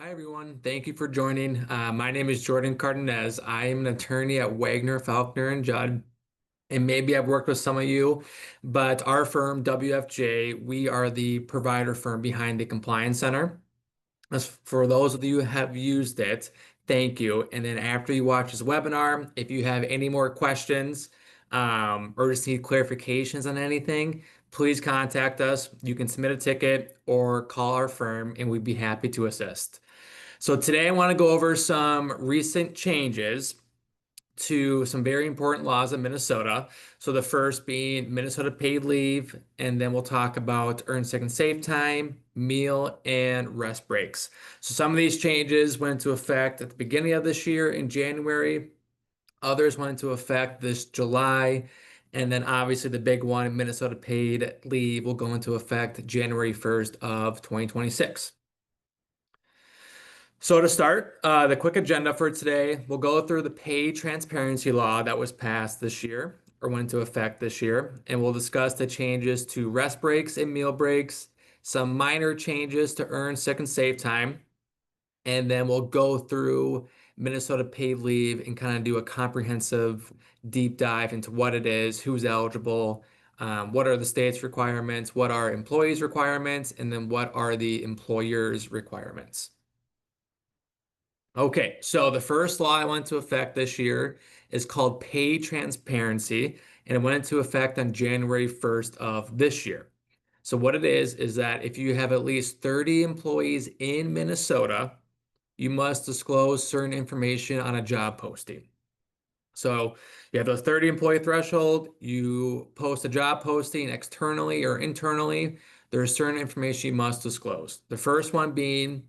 Hi, everyone. Thank you for joining. My name is Jordan Cardenas. I am an attorney at Wagner, Faulkner, and Judd. And maybe I've worked with some of you, but our firm, WFJ, we are the provider firm behind the Compliance Center. As for those of you who have used it, thank you. And then after you watch this webinar, if you have any more questions or just need clarifications on anything, please contact us. You can submit a ticket or call our firm, and we'd be happy to assist. So today I want to go over some recent changes to some very important laws in Minnesota. So the first being Minnesota paid leave, and then we'll talk about earned sick and safe time, meal, and rest breaks. So some of these changes went into effect at the beginning of this year in January. Others went into effect this July. And then obviously the big one, Minnesota paid leave, will go into effect January 1st of 2026. So to start, the quick agenda for today, we'll go through the pay transparency law that was passed this year or went into effect this year, and we'll discuss the changes to rest breaks and meal breaks, some minor changes to earn sick and safe time, and then we'll go through Minnesota paid leave and kind of do a comprehensive deep dive into what it is, who's eligible, what are the state's requirements, what are employees' requirements, and then what are the employers' requirements. Okay, so the first law I went into effect this year is called Pay Transparency, and it went into effect on January 1st of this year. So what it is that if you have at least 30 employees in Minnesota, you must disclose certain information on a job posting. So you have the 30 employee threshold, you post a job posting externally or internally, there's certain information you must disclose. The first one being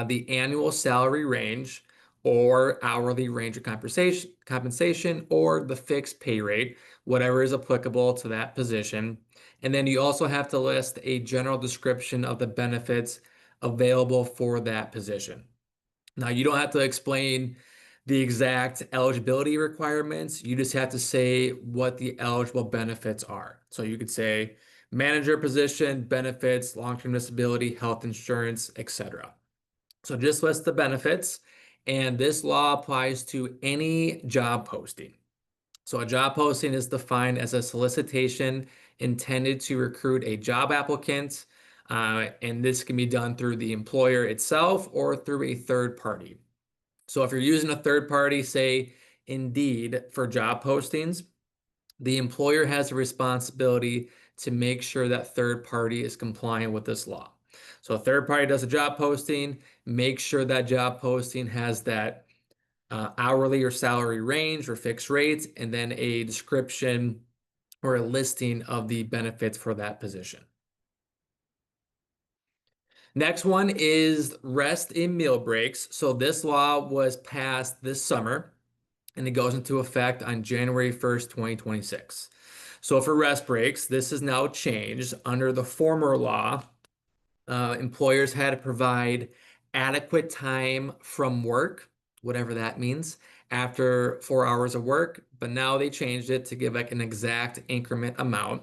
the annual salary range or hourly range of compensation or the fixed pay rate, whatever is applicable to that position. And then you also have to list a general description of the benefits available for that position. Now, you don't have to explain the exact eligibility requirements. You just have to say what the eligible benefits are. So you could say manager position, benefits, long-term disability, health insurance, etc. So just list the benefits, and this law applies to any job posting. So a job posting is defined as a solicitation intended to recruit a job applicant, and this can be done through the employer itself or through a third party. So if you're using a third party, say Indeed for job postings, the employer has a responsibility to make sure that third party is compliant with this law. So a third party does a job posting, make sure that job posting has that hourly or salary range or fixed rates, and then a description or a listing of the benefits for that position. Next one is rest and meal breaks. So this law was passed this summer and it goes into effect on January 1st, 2026. So for rest breaks, this is now changed. Under the former law, employers had to provide adequate time from work, whatever that means, after 4 hours of work, but now they changed it to give like an exact increment amount.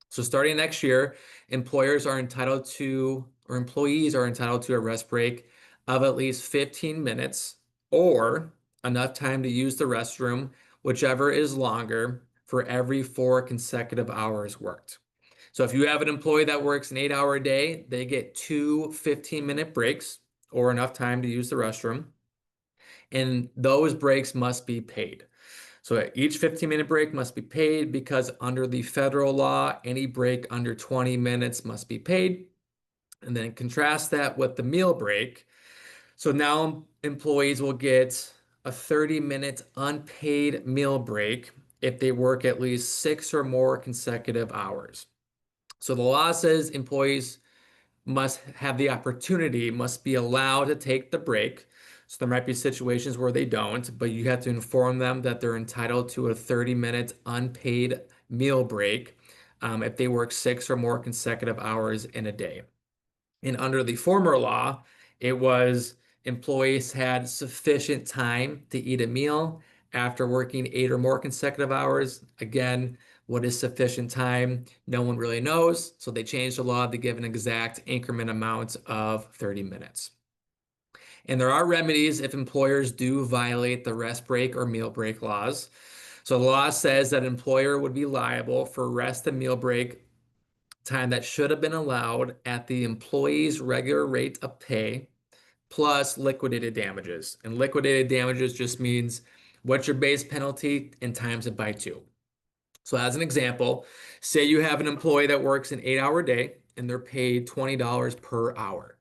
So starting next year, employers are entitled to, or employees are entitled to a rest break of at least 15 minutes or enough time to use the restroom, whichever is longer, for every 4 consecutive hours worked. So if you have an employee that works an 8 hour day, they get two 15-minute breaks or enough time to use the restroom. And those breaks must be paid. So each 15-minute break must be paid because under the federal law, any break under 20 minutes must be paid. And then contrast that with the meal break. So now employees will get a 30-minute unpaid meal break if they work at least 6 or more consecutive hours. So the law says employees must have the opportunity, must be allowed to take the break. So there might be situations where they don't, but you have to inform them that they're entitled to a 30-minute unpaid meal break if they work 6 or more consecutive hours in a day. And under the former law, it was employees had sufficient time to eat a meal after working 8 or more consecutive hours. Again, what is sufficient time? No one really knows. So they changed the law to give an exact increment amount of 30 minutes. And there are remedies if employers do violate the rest break or meal break laws. So the law says that an employer would be liable for rest and meal break time that should have been allowed at the employee's regular rate of pay plus liquidated damages. And liquidated damages just means what's your base penalty and times it by two. So as an example, say you have an employee that works an 8-hour day and they're paid $20 per hour.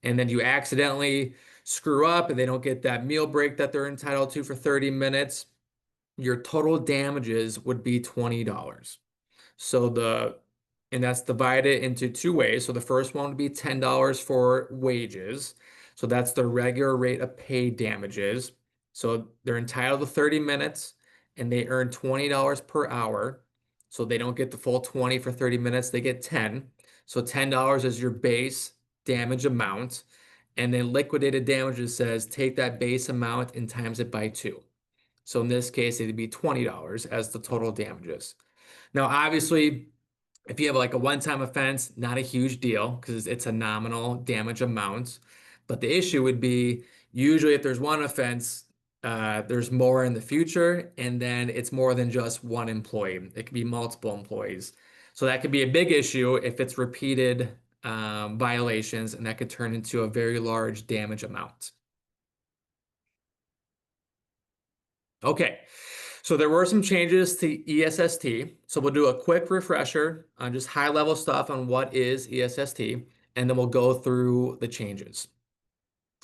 And then you accidentally screw up and they don't get that meal break that they're entitled to for 30 minutes, your total damages would be $20. So and that's divided into two ways. So the first one would be $10 for wages. So that's the regular rate of pay damages. So they're entitled to 30 minutes and they earn $20 per hour. So they don't get the full 20 for 30 minutes, they get 10. So $10 is your base damage amount. And then liquidated damages says take that base amount and times it by two. So in this case, it'd be $20 as the total damages. Now, obviously, if you have like a one-time offense, not a huge deal because it's a nominal damage amount. But the issue would be usually if there's one offense, there's more in the future, and then it's more than just one employee. It could be multiple employees. So that could be a big issue if it's repeated violations, and that could turn into a very large damage amount. Okay, so there were some changes to ESST. So we'll do a quick refresher on just high level stuff on what is ESST, and then we'll go through the changes.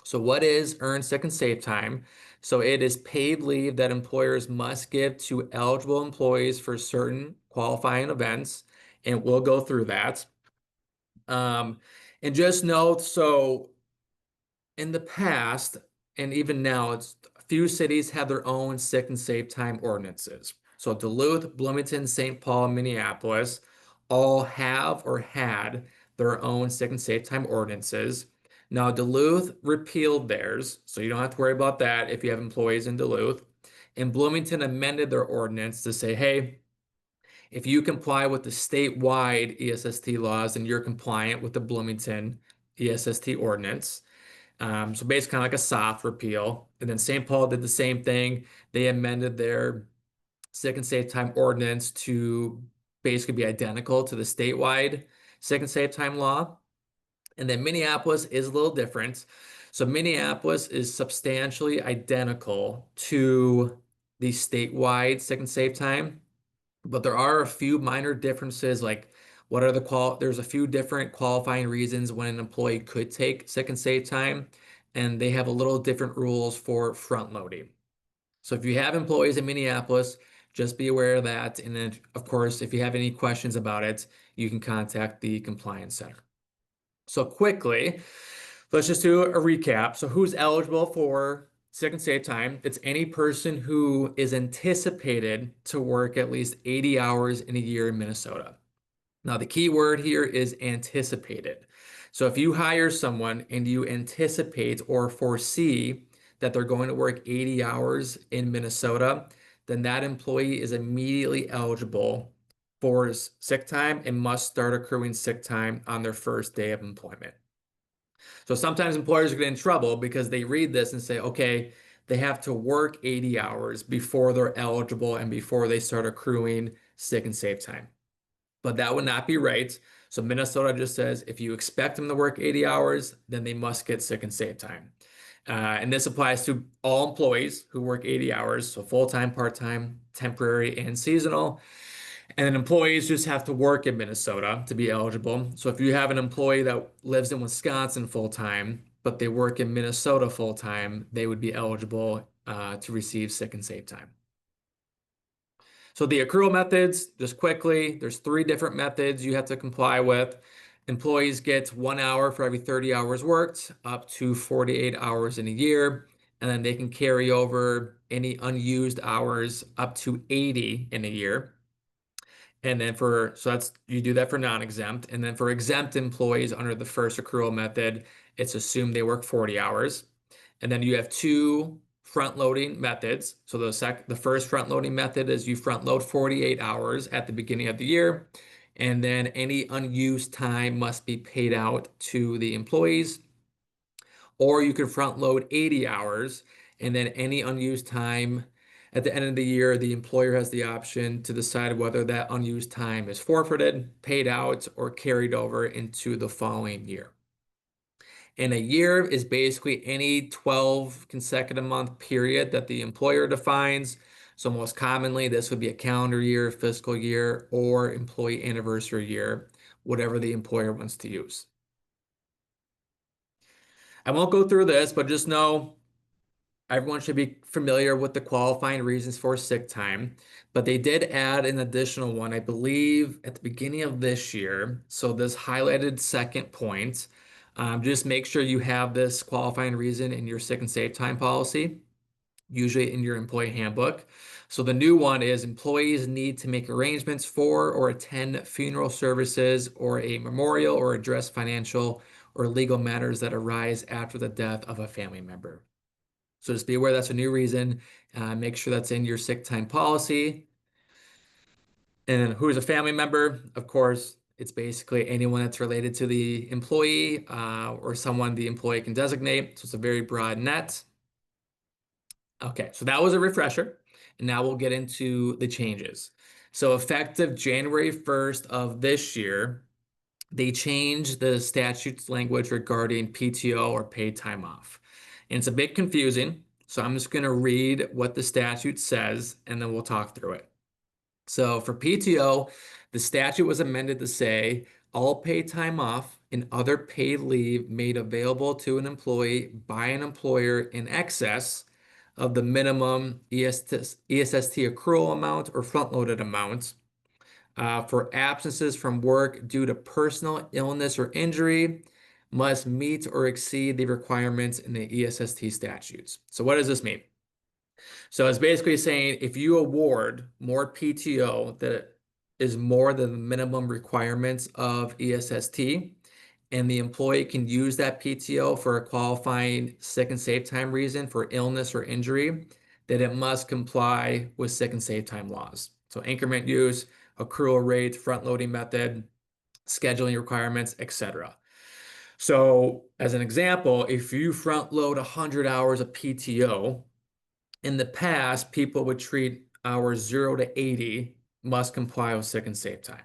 So what is earned sick and safe time? So it is paid leave that employers must give to eligible employees for certain qualifying events, and we'll go through that. And just note, so in the past, and even now, a few cities have their own sick and safe time ordinances. So Duluth, Bloomington, St. Paul, Minneapolis all have or had their own sick and safe time ordinances. Now, Duluth repealed theirs, so you don't have to worry about that if you have employees in Duluth. And Bloomington amended their ordinance to say, hey, if you comply with the statewide ESST laws, and you're compliant with the Bloomington ESST ordinance. So basically kind of like a soft repeal. And then St. Paul did the same thing. They amended their sick and safe time ordinance to basically be identical to the statewide sick and safe time law. And then Minneapolis is a little different. So Minneapolis is substantially identical to the statewide sick and safe time, but there are a few minor differences, like what are there's a few different qualifying reasons when an employee could take sick and safe time, and they have a little different rules for front loading. So if you have employees in Minneapolis, just be aware of that. And then, of course, if you have any questions about it, you can contact the Compliance Center. So quickly, let's just do a recap. So who's eligible for sick and safe time? It's any person who is anticipated to work at least 80 hours in a year in Minnesota. Now, the key word here is anticipated. So if you hire someone and you anticipate or foresee that they're going to work 80 hours in Minnesota, then that employee is immediately eligible for sick time and must start accruing sick time on their first day of employment. So sometimes employers get in trouble because they read this and say, okay, they have to work 80 hours before they're eligible and before they start accruing sick and safe time. But that would not be right. So Minnesota just says if you expect them to work 80 hours, then they must get sick and safe time. And this applies to all employees who work 80 hours, so full-time, part-time, temporary, and seasonal. And then employees just have to work in Minnesota to be eligible. So if you have an employee that lives in Wisconsin full-time, but they work in Minnesota full-time, they would be eligible to receive sick and safe time. So the accrual methods, just quickly, there's 3 different methods you have to comply with. Employees get 1 hour for every 30 hours worked, up to 48 hours in a year. And then they can carry over any unused hours up to 80 in a year. And then you do that for non-exempt. And then for exempt employees under the first accrual method, it's assumed they work 40 hours. And then you have 2 front-loading methods. So the first front-loading method is you front-load 48 hours at the beginning of the year. And then any unused time must be paid out to the employees. or you could front load 80 hours, and then any unused time at the end of the year, the employer has the option to decide whether that unused time is forfeited, paid out, or carried over into the following year. And a year is basically any 12 consecutive month period that the employer defines. So most commonly, this would be a calendar year, fiscal year, or employee anniversary year, whatever the employer wants to use. I won't go through this, but just know everyone should be familiar with the qualifying reasons for sick time, but they did add an additional one, I believe, at the beginning of this year. So this highlighted second point, just make sure you have this qualifying reason in your sick and safe time policy, usually in your employee handbook. So the new one is employees need to make arrangements for or attend funeral services or a memorial or address financial or legal matters that arise after the death of a family member. So just be aware that's a new reason. Make sure that's in your sick time policy. And then who is a family member? Of course, it's basically anyone that's related to the employee or someone the employee can designate. So it's a very broad net. Okay, so that was a refresher. And now we'll get into the changes. So effective January 1st of this year, they changed the statute's language regarding PTO or paid time off. And it's a bit confusing. So I'm just going to read what the statute says and then we'll talk through it. So for PTO, the statute was amended to say all paid time off and other paid leave made available to an employee by an employer in excess of the minimum ESST accrual amount or front-loaded amount for absences from work due to personal illness or injury must meet or exceed the requirements in the ESST statutes. So what does this mean? So it's basically saying if you award more PTO that is more than the minimum requirements of ESST, and the employee can use that PTO for a qualifying sick and safe time reason for illness or injury, then it must comply with sick and safe time laws. So increment use, accrual rate, front loading method, scheduling requirements, etc. So as an example, if you front load 100 hours of PTO, in the past, people would treat hours 0 to 80 must comply with sick and safe time.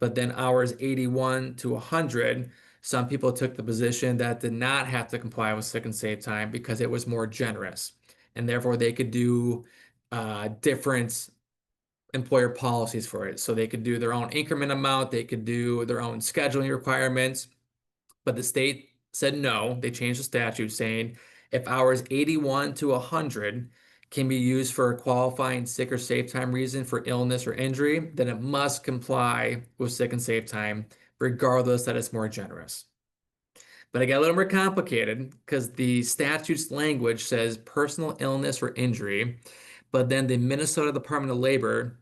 But then hours 81 to 100, some people took the position that did not have to comply with sick and safe time because it was more generous. And therefore, they could do different employer policies for it. So they could do their own increment amount, they could do their own scheduling requirements. But the state said no. They changed the statute saying if hours 81 to 100 can be used for a qualifying sick or safe time reason for illness or injury, then it must comply with sick and safe time, regardless that it's more generous. But it got a little more complicated because the statute's language says personal illness or injury, but then the Minnesota Department of Labor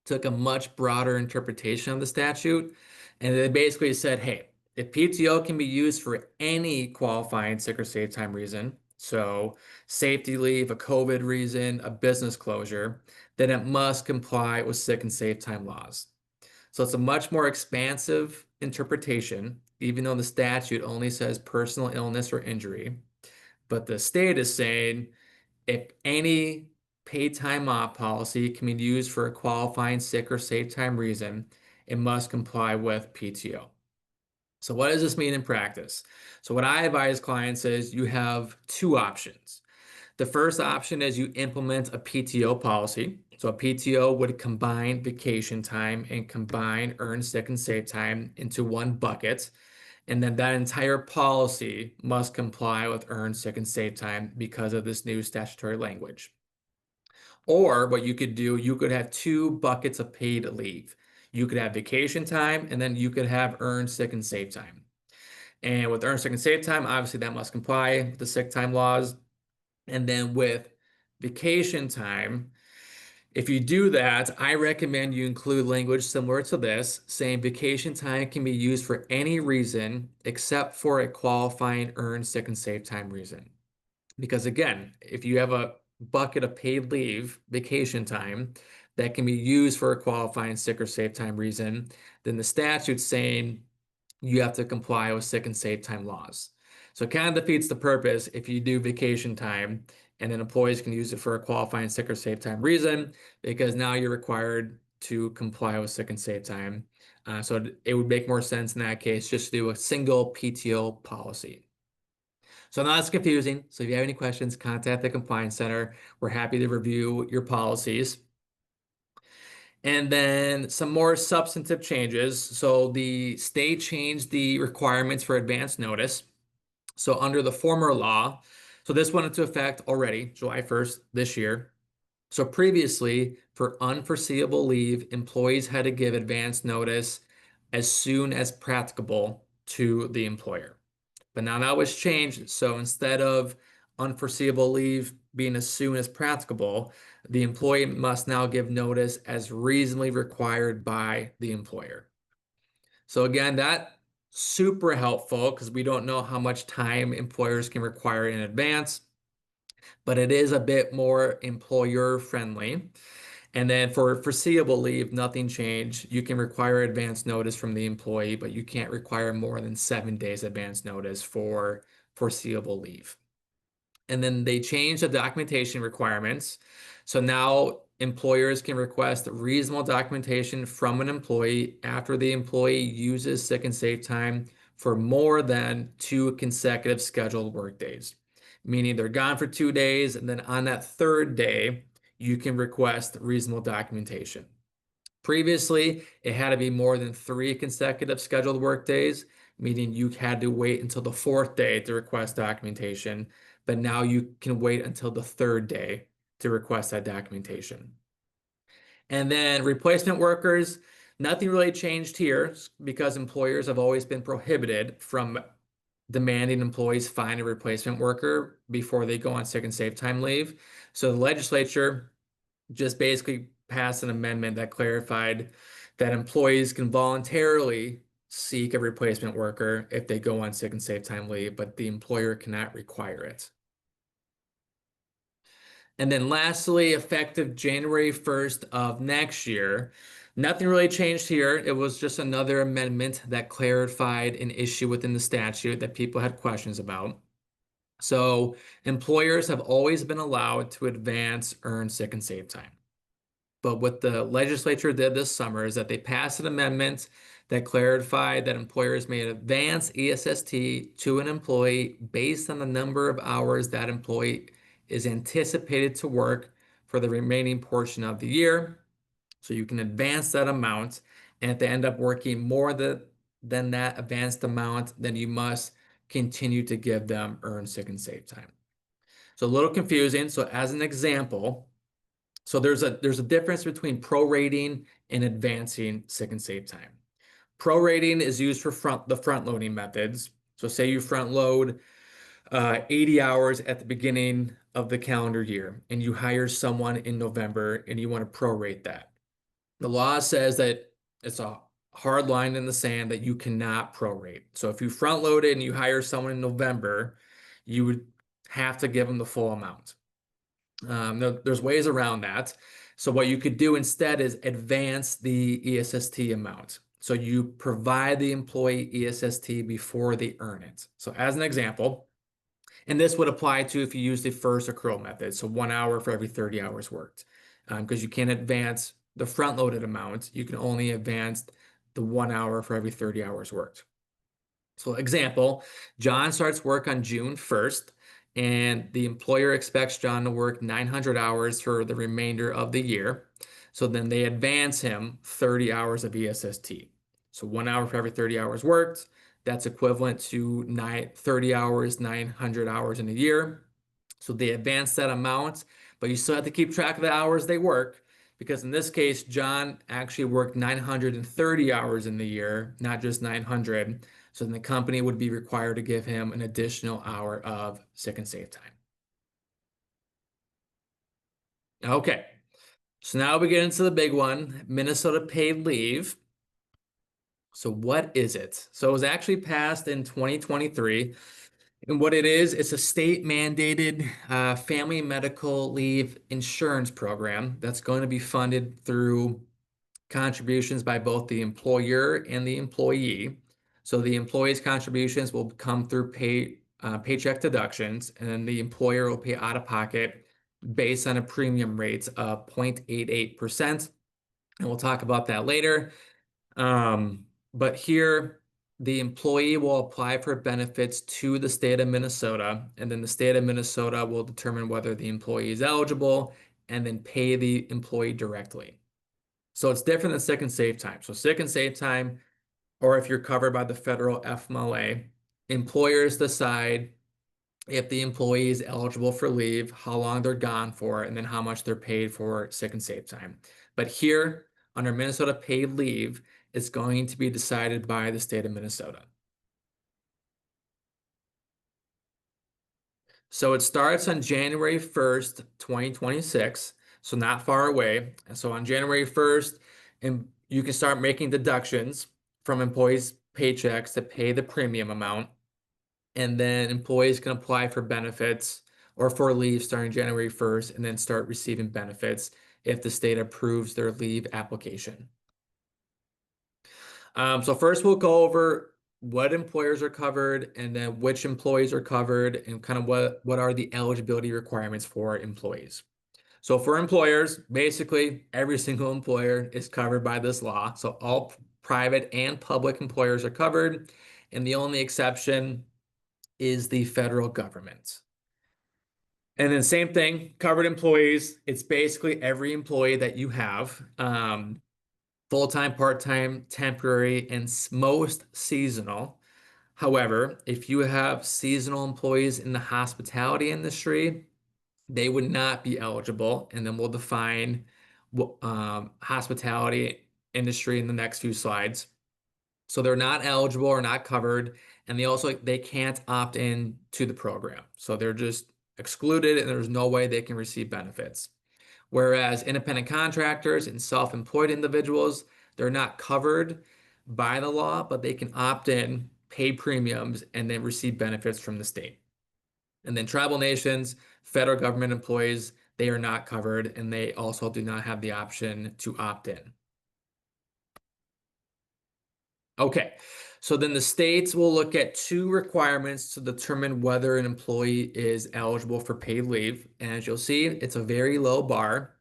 took a much broader interpretation of the statute. And they basically said, hey, if PTO can be used for any qualifying sick or safe time reason, so safety leave, a COVID reason, a business closure, then it must comply with sick and safe time laws. So it's a much more expansive interpretation, even though the statute only says personal illness or injury. But the state is saying if any paid time off policy can be used for a qualifying sick or safe time reason, it must comply with PTO. So what does this mean in practice? So what I advise clients is you have two options. The first option is you implement a PTO policy. So a PTO would combine vacation time and combine earned sick and safe time into one bucket. And then that entire policy must comply with earned sick and safe time because of this new statutory language. Or what you could do, you could have two buckets of paid leave. You could have vacation time and then you could have earned sick and safe time. And with earned sick and safe time, obviously that must comply with the sick time laws. And then with vacation time, if you do that, I recommend you include language similar to this, saying vacation time can be used for any reason except for a qualifying earned sick and safe time reason. Because again, if you have a bucket of paid leave, vacation time, that can be used for a qualifying sick or safe time reason, then the statute's saying you have to comply with sick and safe time laws. So it kind of defeats the purpose if you do vacation time and then employees can use it for a qualifying sick or safe time reason, because now you're required to comply with sick and safe time. So it would make more sense in that case just to do a single PTO policy. So now it's confusing. So if you have any questions, contact the Compliance Center. We're happy to review your policies. And then some more substantive changes. So the state changed the requirements for advance notice. So under the former law, so this went into effect already, July 1st this year. So previously, for unforeseeable leave, employees had to give advance notice as soon as practicable to the employer. But now that was changed. So instead of unforeseeable leave being as soon as practicable, the employee must now give notice as reasonably required by the employer. So again, that super helpful because we don't know how much time employers can require in advance, but it is a bit more employer friendly. And then for foreseeable leave, nothing changed. You can require advance notice from the employee, but you can't require more than 7 days advance notice for foreseeable leave. And then they changed the documentation requirements. So now employers can request reasonable documentation from an employee after the employee uses sick and safe time for more than 2 consecutive scheduled workdays, meaning they're gone for 2 days, and then on that third day, you can request reasonable documentation. Previously, it had to be more than 3 consecutive scheduled workdays, meaning you had to wait until the fourth day to request documentation, but now you can wait until the third day to request that documentation. And then replacement workers, nothing really changed here because employers have always been prohibited from demanding employees find a replacement worker before they go on sick and safe time leave. So the legislature just basically passed an amendment that clarified that employees can voluntarily seek a replacement worker if they go on sick and safe time leave, but the employer cannot require it. And then lastly, effective January 1st of next year, nothing really changed here. It was just another amendment that clarified an issue within the statute that people had questions about. So employers have always been allowed to advance earned sick and safe time. But what the legislature did this summer is that they passed an amendment that clarified that employers may advance ESST to an employee based on the number of hours that employee is anticipated to work for the remaining portion of the year. So you can advance that amount, and if they end up working more than that advanced amount, then you must continue to give them earned sick and safe time. So a little confusing. So as an example, so there's a difference between prorating and advancing sick and safe time. Prorating is used for the front loading methods. So say you front load 80 hours at the beginning of the calendar year and you hire someone in November and you want to prorate that. The law says that it's a hard line in the sand that you cannot prorate. So if you front load it and you hire someone in November, you would have to give them the full amount. There's ways around that. So what you could do instead is advance the ESST amount. So you provide the employee ESST before they earn it. So as an example, and this would apply to if you use the first accrual method, so 1 hour for every 30 hours worked, because you can't advance the front-loaded amount. You can only advance the 1 hour for every 30 hours worked. So example, John starts work on June 1st, and the employer expects John to work 900 hours for the remainder of the year. So then they advance him 30 hours of ESST. So 1 hour for every 30 hours worked. That's equivalent to 30 hours, 900 hours in a year. So they advance that amount, but you still have to keep track of the hours they work, because in this case, John actually worked 930 hours in the year, not just 900. So then the company would be required to give him an additional hour of sick and safe time. Okay, so now we get into the big one, Minnesota paid leave. So what is it? So it was actually passed in 2023. And what it is, it's a state mandated family medical leave insurance program that's going to be funded through contributions by both the employer and the employee. So the employee's contributions will come through paycheck deductions, and then the employer will pay out of pocket based on a premium rate of 0.88%. And we'll talk about that later. But here, the employee will apply for benefits to the state of Minnesota, and then the state of Minnesota will determine whether the employee is eligible and then pay the employee directly. So it's different than sick and safe time. So sick and safe time, or if you're covered by the federal FMLA, employers decide if the employee is eligible for leave, how long they're gone for, and then how much they're paid for sick and safe time. But here, under Minnesota paid leave, it's going to be decided by the state of Minnesota. So it starts on January 1st, 2026, so not far away. And so on January 1st, and you can start making deductions from employees' paychecks to pay the premium amount. And then employees can apply for benefits or for leave starting January 1st and then start receiving benefits if the state approves their leave application. So first we'll go over what employers are covered and then which employees are covered and kind of what are the eligibility requirements for employees. So for employers, basically every single employer is covered by this law. So all private and public employers are covered, and the only exception is the federal government. And then same thing, covered employees. It's basically every employee that you have, full-time, part-time, temporary, and most seasonal. However, if you have seasonal employees in the hospitality industry, they would not be eligible. And then we'll define hospitality industry in the next few slides. So they're not eligible or not covered, and they can't opt in to the program. So they're just excluded, and there's no way they can receive benefits. Whereas independent contractors and self-employed individuals, they're not covered by the law, but they can opt in, pay premiums, and then receive benefits from the state. And then tribal nations, federal government employees, they are not covered, and they also do not have the option to opt in. Okay, so then the states will look at two requirements to determine whether an employee is eligible for paid leave. And as you'll see, it's a very low bar.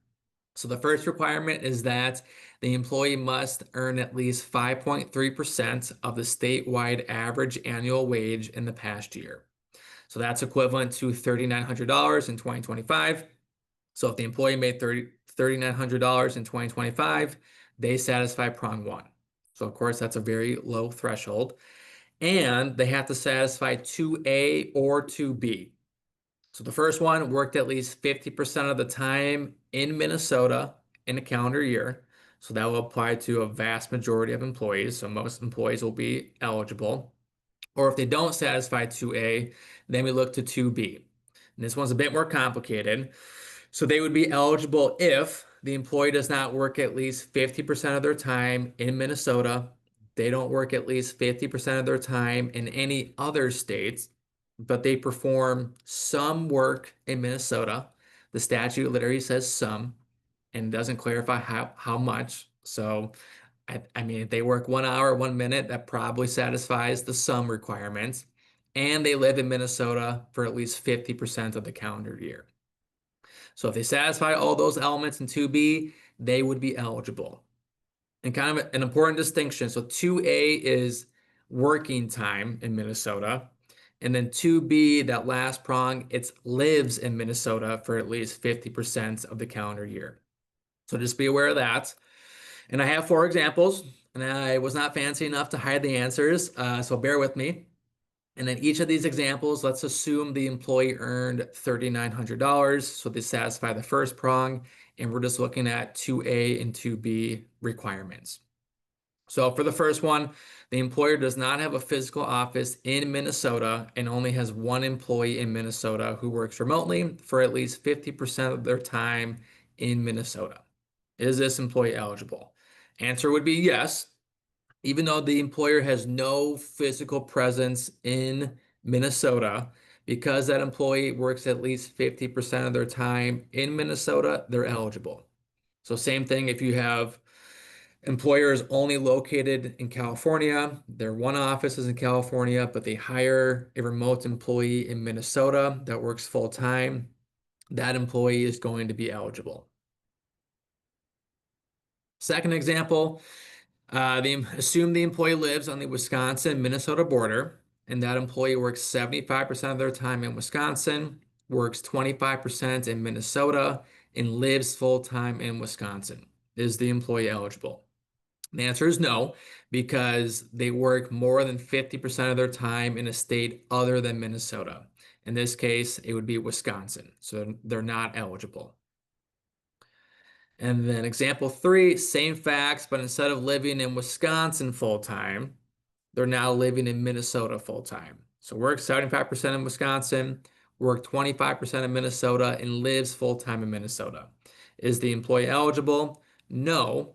So the first requirement is that the employee must earn at least 5.3% of the statewide average annual wage in the past year. So that's equivalent to $3,900 in 2025. So if the employee made $3,900 in 2025, they satisfy prong one. So of course, that's a very low threshold. And they have to satisfy 2A or 2B. So the first one worked at least 50% of the time in Minnesota in a calendar year. So that will apply to a vast majority of employees. So most employees will be eligible. Or if they don't satisfy 2A, then we look to 2B. And this one's a bit more complicated. So they would be eligible if the employee does not work at least 50% of their time in Minnesota. They don't work at least 50% of their time in any other states, but they perform some work in Minnesota. The statute literally says some and doesn't clarify how much. So, I mean, if they work 1 hour, 1 minute, that probably satisfies the some requirements. And they live in Minnesota for at least 50% of the calendar year. So if they satisfy all those elements in 2B, they would be eligible. And kind of an important distinction. So 2A is working time in Minnesota. And then 2B, that last prong, it lives in Minnesota for at least 50% of the calendar year. So just be aware of that. And I have 4 examples, and I was not fancy enough to hide the answers, so bear with me. And in each of these examples, let's assume the employee earned $3,900, so they satisfy the first prong, and we're just looking at 2A and 2B requirements. So for the first one, the employer does not have a physical office in Minnesota and only has 1 employee in Minnesota who works remotely for at least 50% of their time in Minnesota. Is this employee eligible? Answer would be yes. Even though the employer has no physical presence in Minnesota, because that employee works at least 50% of their time in Minnesota, they're eligible. So same thing if you have Employer is only located in California. Their one office is in California, but they hire a remote employee in Minnesota that works full time. That employee is going to be eligible. Second example, assume the employee lives on the Wisconsin-Minnesota border, and that employee works 75% of their time in Wisconsin, works 25% in Minnesota, and lives full-time in Wisconsin. Is the employee eligible? The answer is no, because they work more than 50% of their time in a state other than Minnesota. In this case, it would be Wisconsin, so they're not eligible. And then example three, same facts, but instead of living in Wisconsin full time, they're now living in Minnesota full time. So works 75% in Wisconsin, work 25% in Minnesota, and lives full time in Minnesota. Is the employee eligible? No,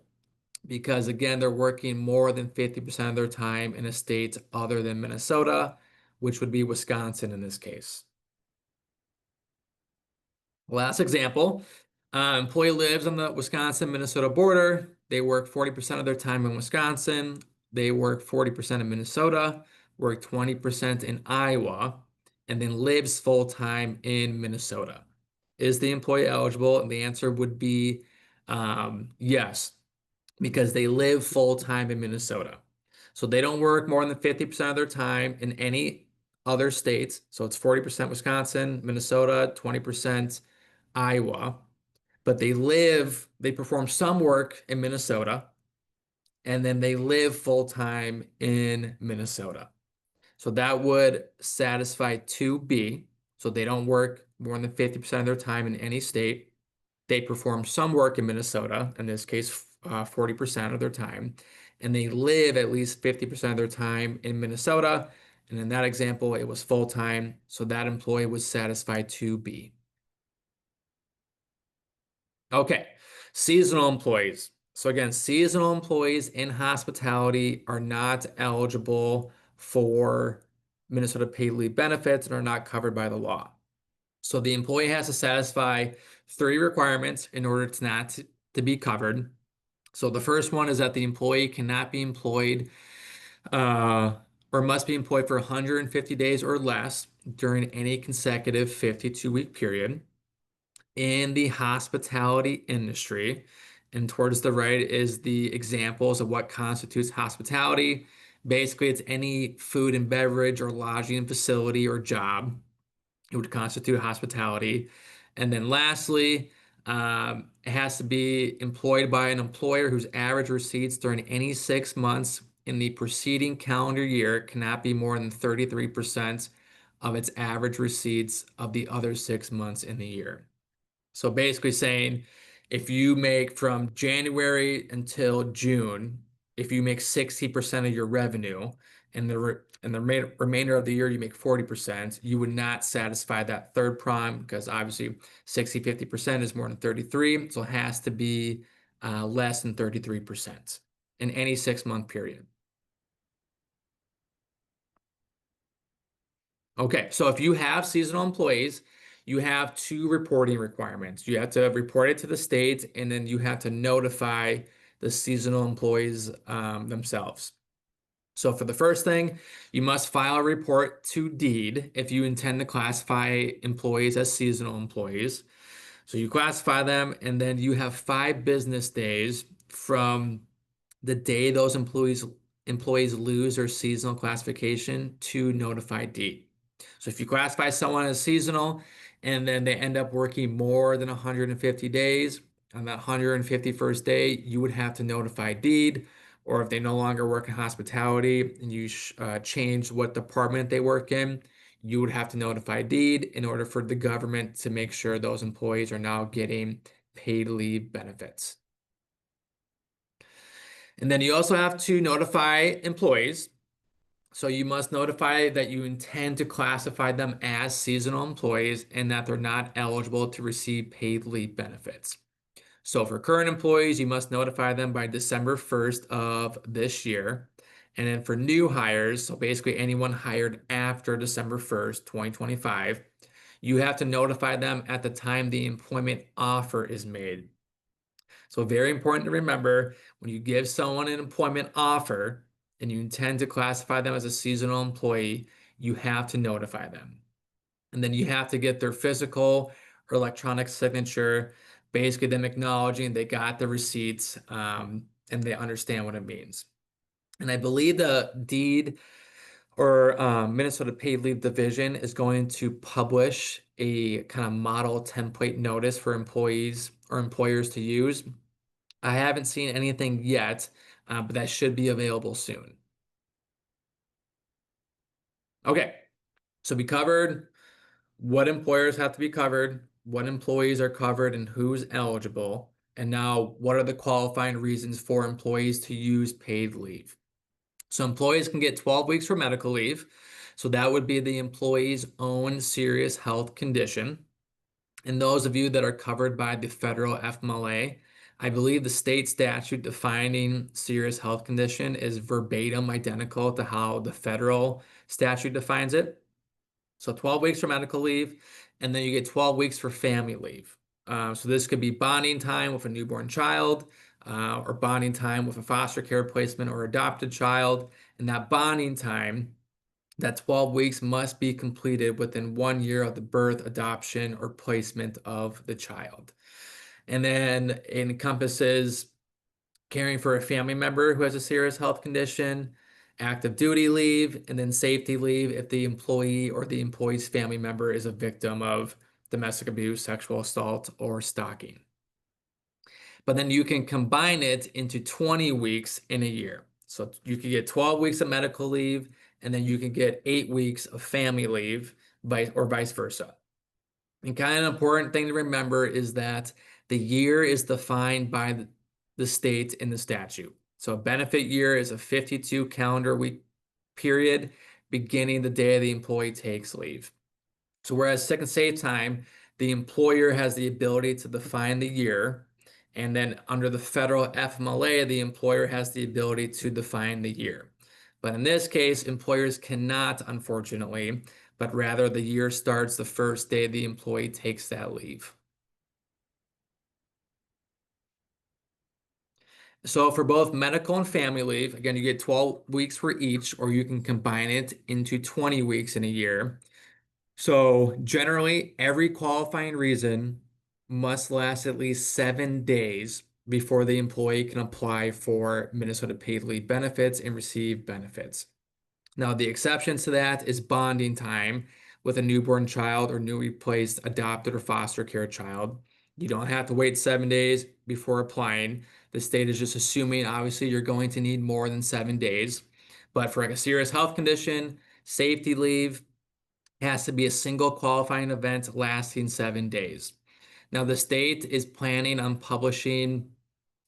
because again, they're working more than 50% of their time in a state other than Minnesota, which would be Wisconsin in this case. Last example, employee lives on the Wisconsin-Minnesota border. They work 40% of their time in Wisconsin. They work 40% in Minnesota, work 20% in Iowa, and then lives full-time in Minnesota. Is the employee eligible? And the answer would be yes, because they live full-time in Minnesota. So they don't work more than 50% of their time in any other states. So it's 40% Wisconsin, Minnesota, 20% Iowa, but they perform some work in Minnesota, and then they live full time in Minnesota. So that would satisfy 2B. So they don't work more than 50% of their time in any state. They perform some work in Minnesota, in this case, 40% of their time, and they live at least 50% of their time in Minnesota. And in that example, it was full time. So that employee was satisfied 2B. Okay, seasonal employees. So again, seasonal employees in hospitality are not eligible for Minnesota paid leave benefits and are not covered by the law. So the employee has to satisfy three requirements in order to not to be covered. So the first one is that the employee cannot be employed or must be employed for 150 days or less during any consecutive 52-week period in the hospitality industry. And towards the right is the examples of what constitutes hospitality. Basically, it's any food and beverage or lodging facility or job. It would constitute hospitality. And then lastly, it has to be employed by an employer whose average receipts during any 6 months in the preceding calendar year cannot be more than 33% of its average receipts of the other 6 months in the year. So basically saying if you make from January until June, if you make 60% of your revenue and the remainder of the year you make 40%, you would not satisfy that third prong because obviously 50% is more than 33, so it has to be less than 33% in any 6 month period. Okay, so if you have seasonal employees, you have two reporting requirements. You have to report it to the state, and then you have to notify the seasonal employees themselves. So for the first thing, you must file a report to deed if you intend to classify employees as seasonal employees. So you classify them, and then you have 5 business days from the day those employees lose their seasonal classification to notify deed. So if you classify someone as seasonal and then they end up working more than 150 days, on that 151st day, you would have to notify deed. Or if they no longer work in hospitality and you change what department they work in, you would have to notify deed in order for the government to make sure those employees are now getting paid leave benefits. And then you also have to notify employees. So you must notify that you intend to classify them as seasonal employees and that they're not eligible to receive paid leave benefits. So for current employees, you must notify them by December 1st of this year. And then for new hires, so basically anyone hired after December 1st, 2025, you have to notify them at the time the employment offer is made. So very important to remember when you give someone an employment offer and you intend to classify them as a seasonal employee, you have to notify them. And then you have to get their physical or electronic signature, basically them acknowledging they got the receipts and they understand what it means. And I believe the deed or Minnesota Paid Leave Division is going to publish a kind of model template notice for employees or employers to use. I haven't seen anything yet, but that should be available soon. Okay, so we covered what employers have to be covered, what employees are covered, and who's eligible. And now, what are the qualifying reasons for employees to use paid leave? So employees can get 12 weeks for medical leave. So that would be the employee's own serious health condition. And those of you that are covered by the federal FMLA, I believe the state statute defining serious health condition is verbatim identical to how the federal statute defines it. So 12 weeks for medical leave, and then you get 12 weeks for family leave. So this could be bonding time with a newborn child, or bonding time with a foster care placement or adopted child. And that bonding time, that 12 weeks must be completed within 1 year of the birth, adoption, or placement of the child. And then it encompasses caring for a family member who has a serious health condition, active duty leave, and then safety leave if the employee or the employee's family member is a victim of domestic abuse, sexual assault, or stalking. But then you can combine it into 20 weeks in a year. So you can get 12 weeks of medical leave, and then you can get 8 weeks of family leave, or vice versa. And kind of an important thing to remember is that the year is defined by the state in the statute. So a benefit year is a 52 calendar week period beginning the day the employee takes leave. So whereas sick and safe time, the employer has the ability to define the year, and then under the federal FMLA, the employer has the ability to define the year. But in this case, employers cannot, unfortunately, but rather the year starts the first day the employee takes that leave. So for both medical and family leave, again, you get 12 weeks for each, or you can combine it into 20 weeks in a year. So generally, every qualifying reason must last at least 7 days before the employee can apply for Minnesota paid leave benefits and receive benefits. Now, the exceptions to that is bonding time with a newborn child or newly placed adopted or foster care child. You don't have to wait 7 days before applying. The state is just assuming, obviously, you're going to need more than 7 days. But for like a serious health condition, safety leave, has to be a single qualifying event lasting 7 days. Now, the state is planning on publishing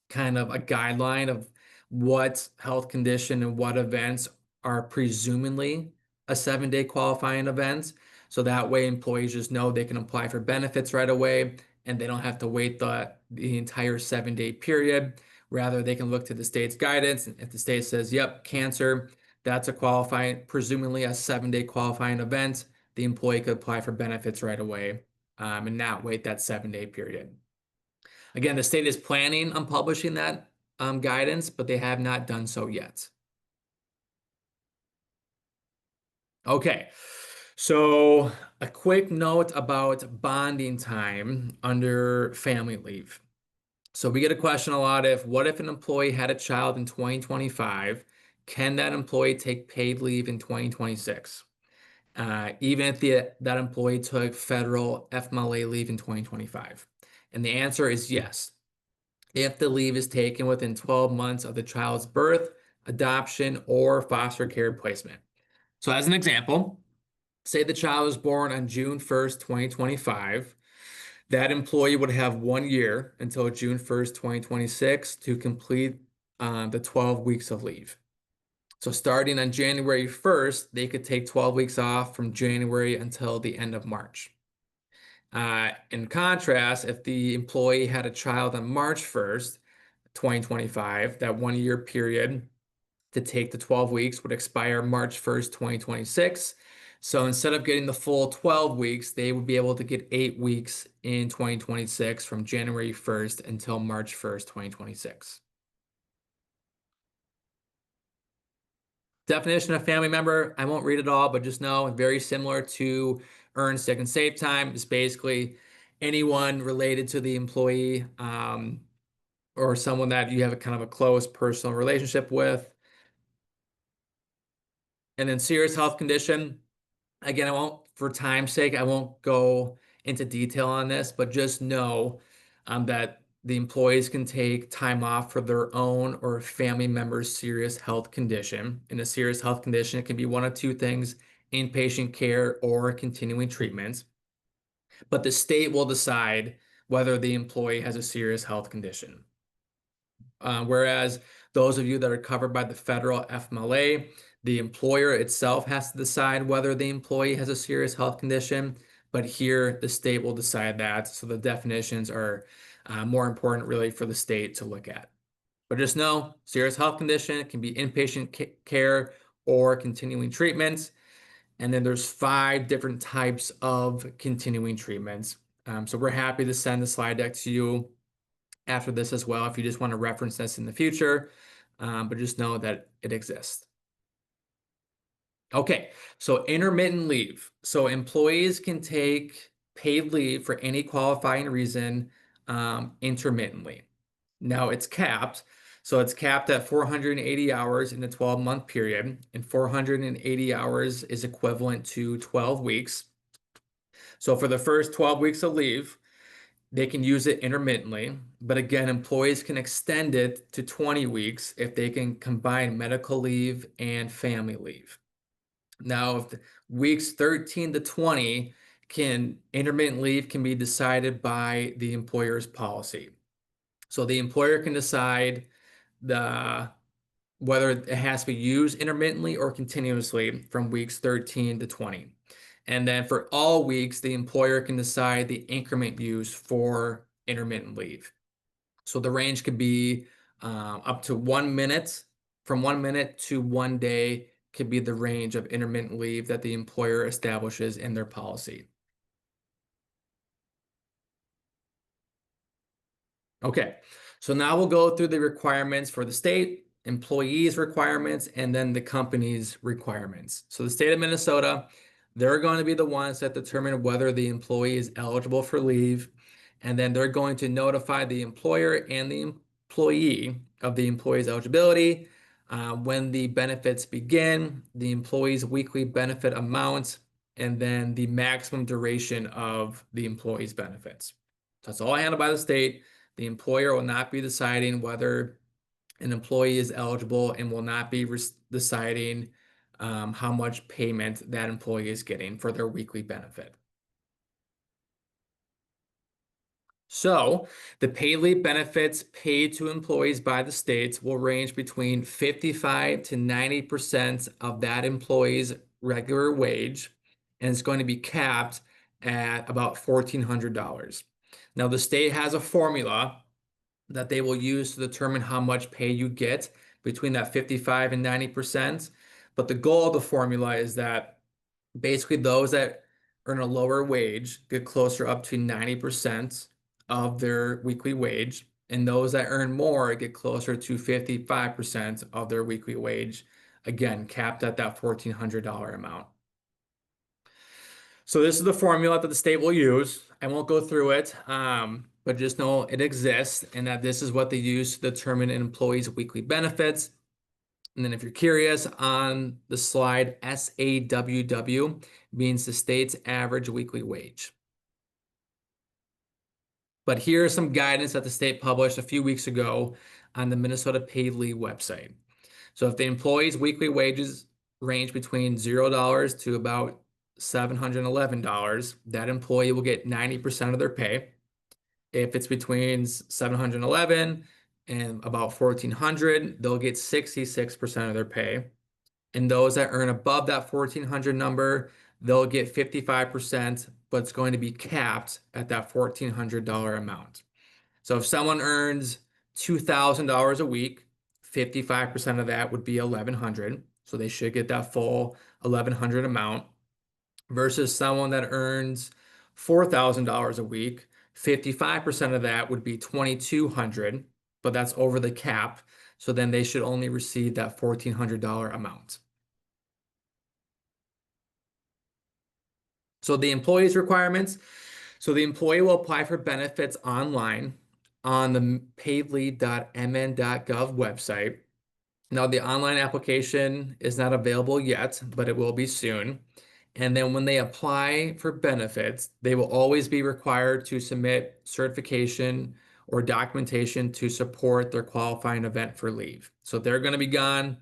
kind of a guideline of what health condition and what events are presumably a 7 day qualifying event. So that way employees just know they can apply for benefits right away and they don't have to wait the entire 7 day period. Rather, they can look to the state's guidance. And if the state says, yep, cancer, that's a qualifying, presumably a 7 day qualifying event, the employee could apply for benefits right away and not wait that 7 day period. Again, the state is planning on publishing that guidance, but they have not done so yet. Okay, so a quick note about bonding time under family leave. So we get a question a lot what if an employee had a child in 2025? Can that employee take paid leave in 2026? Even if that employee took federal FMLA leave in 2025? And the answer is yes, if the leave is taken within 12 months of the child's birth, adoption, or foster care placement. So as an example, say the child was born on June 1st, 2025. That employee would have 1 year until June 1st, 2026 to complete the 12 weeks of leave. So starting on January 1st, they could take 12 weeks off from January until the end of March. In contrast, if the employee had a child on March 1st, 2025, that 1 year period to take the 12 weeks would expire March 1st, 2026. So instead of getting the full 12 weeks, they would be able to get 8 weeks in 2026 from January 1st until March 1st, 2026. Definition of family member, I won't read it all, but just know very similar to earn sick and save time. It's basically anyone related to the employee, or someone that you have a kind of a close personal relationship with. And then serious health condition. Again, I won't, for time's sake, I won't go into detail on this, but just know that the employees can take time off for their own or family member's serious health condition. In a serious health condition, it can be one of two things: inpatient care or continuing treatment. But the state will decide whether the employee has a serious health condition. Whereas those of you that are covered by the federal FMLA, the employer itself has to decide whether the employee has a serious health condition, but here the state will decide that. So the definitions are more important really for the state to look at. But just know, serious health condition can be inpatient care or continuing treatments. And then there's 5 different types of continuing treatments. So we're happy to send the slide deck to you after this as well if you just want to reference this in the future, but just know that it exists. Okay, so intermittent leave. So employees can take paid leave for any qualifying reason intermittently. Now it's capped. So it's capped at 480 hours in a 12-month period, and 480 hours is equivalent to 12 weeks. So for the first 12 weeks of leave, they can use it intermittently, but again, employees can extend it to 20 weeks if they can combine medical leave and family leave. Now, if weeks 13 to 20 intermittent leave can be decided by the employer's policy. So the employer can decide whether it has to be used intermittently or continuously from weeks 13 to 20. And then for all weeks, the employer can decide the increment used for intermittent leave. So the range could be up to 1 minute, from 1 minute to 1 day could be the range of intermittent leave that the employer establishes in their policy. Okay, so now we'll go through the requirements for the state, employees' requirements, and then the company's requirements. So the state of Minnesota, they're going to be the ones that determine whether the employee is eligible for leave, and then they're going to notify the employer and the employee of the employee's eligibility, when the benefits begin, the employee's weekly benefit amount, and then the maximum duration of the employee's benefits. That's all handled by the state. The employer will not be deciding whether an employee is eligible and will not be deciding how much payment that employee is getting for their weekly benefit. So the paid leave benefits paid to employees by the states will range between 55 to 90% of that employee's regular wage, and it's going to be capped at about $1,400. Now, the state has a formula that they will use to determine how much pay you get between that 55 and 90%. But the goal of the formula is that basically those that earn a lower wage get closer up to 90% of their weekly wage, and those that earn more get closer to 55% of their weekly wage, again, capped at that $1,400 amount. So this is the formula that the state will use. I won't go through it, but just know it exists and that this is what they use to determine an employee's weekly benefits. And then if you're curious, on the slide, SAWW means the state's average weekly wage. But here is some guidance that the state published a few weeks ago on the Minnesota Paid Leave website. So if the employee's weekly wages range between $0 to about $711, that employee will get 90% of their pay. If it's between 711 and about 1,400, they'll get 66% of their pay. And those that earn above that 1,400 number, they'll get 55%, but it's going to be capped at that $1,400 amount. So if someone earns $2,000 a week, 55% of that would be 1,100. So they should get that full 1,100 amount. versus someone that earns $4,000 a week. 55% of that would be 2,200, but that's over the cap. So then they should only receive that $1,400 amount. So the employee's requirements. So the employee will apply for benefits online on the paidleave.mn.gov website. Now, the online application is not available yet, but it will be soon. And then when they apply for benefits, they will always be required to submit certification or documentation to support their qualifying event for leave. So if they're going to be gone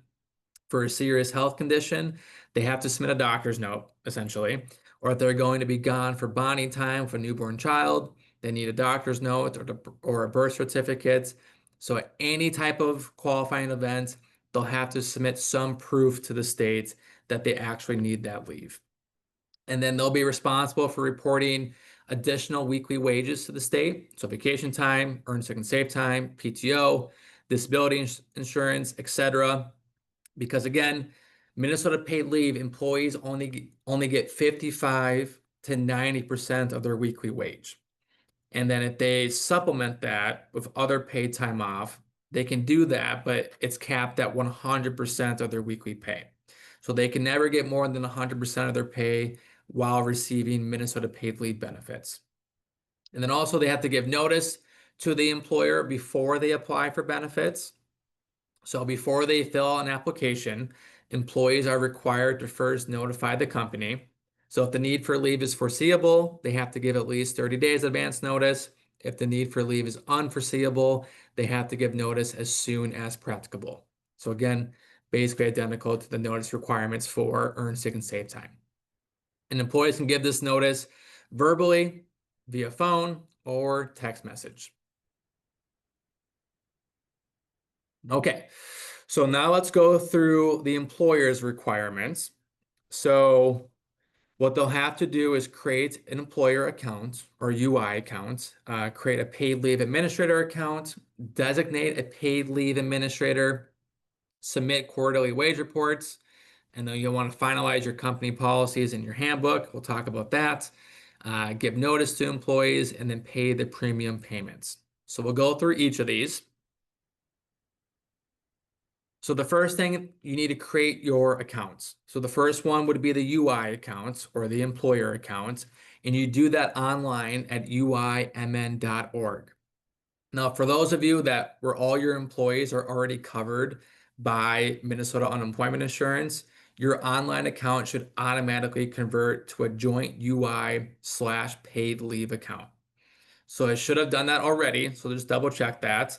for a serious health condition, they have to submit a doctor's note, essentially. Or if they're going to be gone for bonding time for a newborn child, they need a doctor's note or a birth certificate. So at any type of qualifying event, they'll have to submit some proof to the state that they actually need that leave. And then they'll be responsible for reporting additional weekly wages to the state. So vacation time, earned sick and safe time, PTO, disability insurance, etc. Because again, Minnesota paid leave employees only get 55 to 90% of their weekly wage. And then if they supplement that with other paid time off, they can do that, but it's capped at 100% of their weekly pay. So they can never get more than 100% of their pay while receiving Minnesota paid leave benefits. And then also they have to give notice to the employer before they apply for benefits. So before they fill out an application, employees are required to first notify the company. So if the need for leave is foreseeable, they have to give at least 30 days advance notice. If the need for leave is unforeseeable, they have to give notice as soon as practicable. So again, basically identical to the notice requirements for earned sick and safe time. And employees can give this notice verbally, via phone, or text message. Okay, so now let's go through the employer's requirements. So what they'll have to do is create an employer account or UI account, create a paid leave administrator account, designate a paid leave administrator, submit quarterly wage reports, and then you'll want to finalize your company policies in your handbook. We'll talk about that. Give notice to employees and then pay the premium payments. So we'll go through each of these. So the first thing, you need to create your accounts. So the first one would be the UI account or the employer account, and you do that online at uimn.org. Now, for those of you that where all your employees are already covered by Minnesota Unemployment Insurance, your online account should automatically convert to a joint UI/paid leave account. So I should have done that already. So just double check that.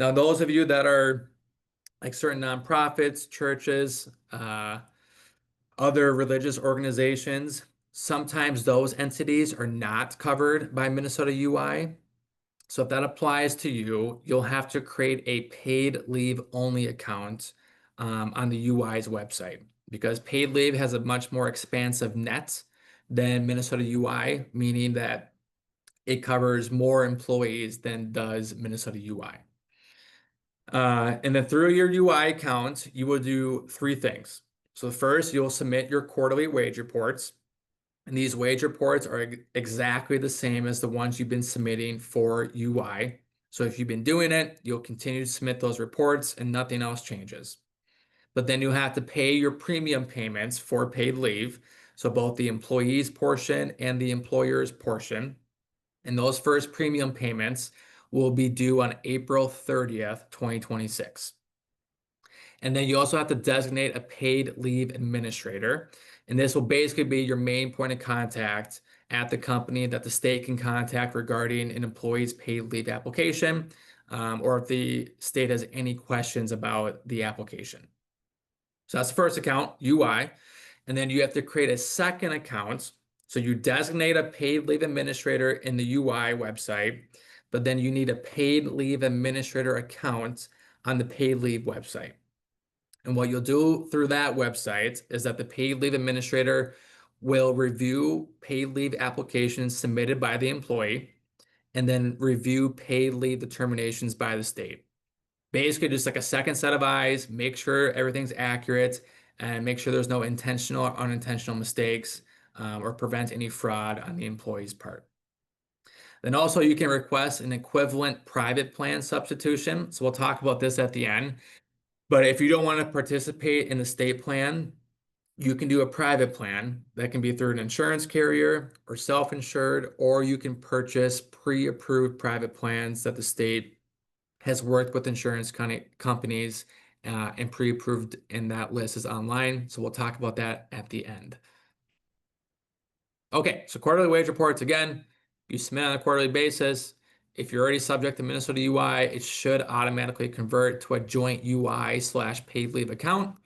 Now, those of you that are like certain nonprofits, churches, other religious organizations, sometimes those entities are not covered by Minnesota UI. So if that applies to you, you'll have to create a paid leave only account on the UI's website because paid leave has a much more expansive net than Minnesota UI, meaning that it covers more employees than does Minnesota UI. And then through your UI account, you will do three things. So first, you'll submit your quarterly wage reports. And these wage reports are exactly the same as the ones you've been submitting for UI. So if you've been doing it, you'll continue to submit those reports and nothing else changes. But then you have to pay your premium payments for paid leave. So both the employee's portion and the employer's portion. And those first premium payments will be due on April 30th, 2026. And then you also have to designate a paid leave administrator. And this will basically be your main point of contact at the company that the state can contact regarding an employee's paid leave application, or if the state has any questions about the application. So that's the first account, UI. And then you have to create a second account. So you designate a paid leave administrator in the UI website, but then you need a paid leave administrator account on the paid leave website. And what you'll do through that website is that the paid leave administrator will review paid leave applications submitted by the employee and then review paid leave determinations by the state. Basically, just like a second set of eyes, make sure everything's accurate and make sure there's no intentional or unintentional mistakes or prevent any fraud on the employee's part. Then also you can request an equivalent private plan substitution. So we'll talk about this at the end. But if you don't want to participate in the state plan, you can do a private plan that can be through an insurance carrier or self-insured, or you can purchase pre-approved private plans that the state has worked with insurance companies and pre-approved, and that list is online. So we'll talk about that at the end. Okay, so quarterly wage reports, again, you submit on a quarterly basis. If you're already subject to Minnesota UI, it should automatically convert to a joint UI/paid leave account.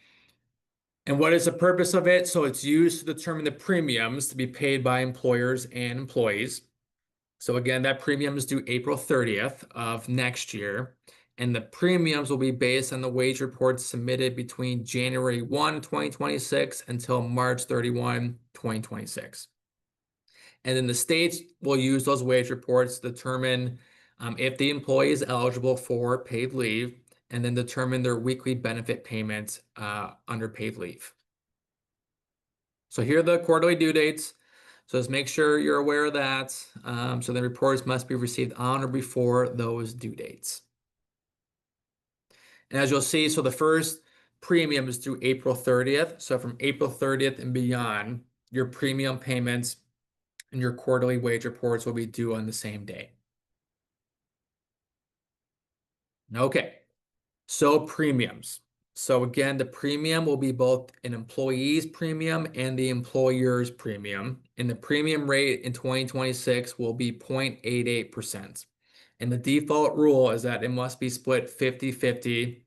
And what is the purpose of it? So it's used to determine the premiums to be paid by employers and employees. So again, that premium is due April 30th of next year. And the premiums will be based on the wage reports submitted between January 1, 2026 until March 31, 2026. And then the states will use those wage reports to determine if the employee is eligible for paid leave, and then determine their weekly benefit payments under paid leave. So here are the quarterly due dates. So just make sure you're aware of that. So the reports must be received on or before those due dates. And as you'll see, so the first premium is through April 30th. So from April 30th and beyond, your premium payments and your quarterly wage reports will be due on the same day. Okay, so premiums. So again, the premium will be both an employee's premium and the employer's premium. And the premium rate in 2026 will be 0.88%. And the default rule is that it must be split 50-50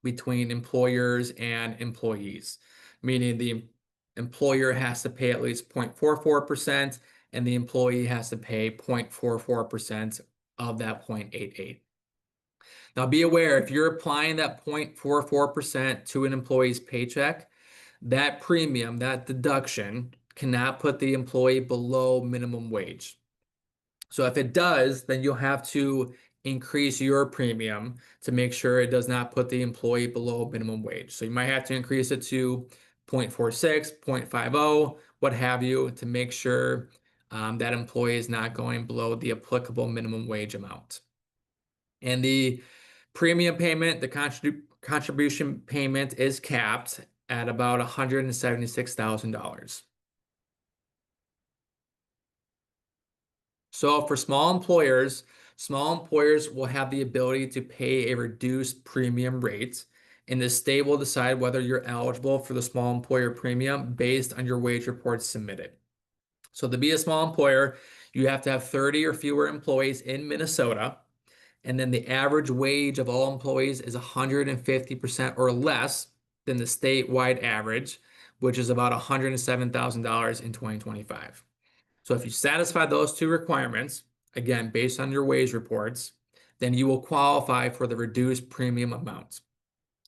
between employers and employees, meaning the employer has to pay at least 0.44% and the employee has to pay 0.44% of that 0.88. Now be aware, if you're applying that 0.44% to an employee's paycheck, that premium, that deduction, cannot put the employee below minimum wage. So if it does, then you'll have to increase your premium to make sure it does not put the employee below minimum wage. So you might have to increase it to 0.46, 0.50, what have you, to make sure that employee is not going below the applicable minimum wage amount. And the premium payment, the contribution payment is capped at about $176,000. So for small employers will have the ability to pay a reduced premium rate, and the state will decide whether you're eligible for the small employer premium based on your wage reports submitted. So to be a small employer, you have to have 30 or fewer employees in Minnesota. And then the average wage of all employees is 150% or less than the statewide average, which is about $107,000 in 2025. So if you satisfy those two requirements, again, based on your wage reports, then you will qualify for the reduced premium amounts.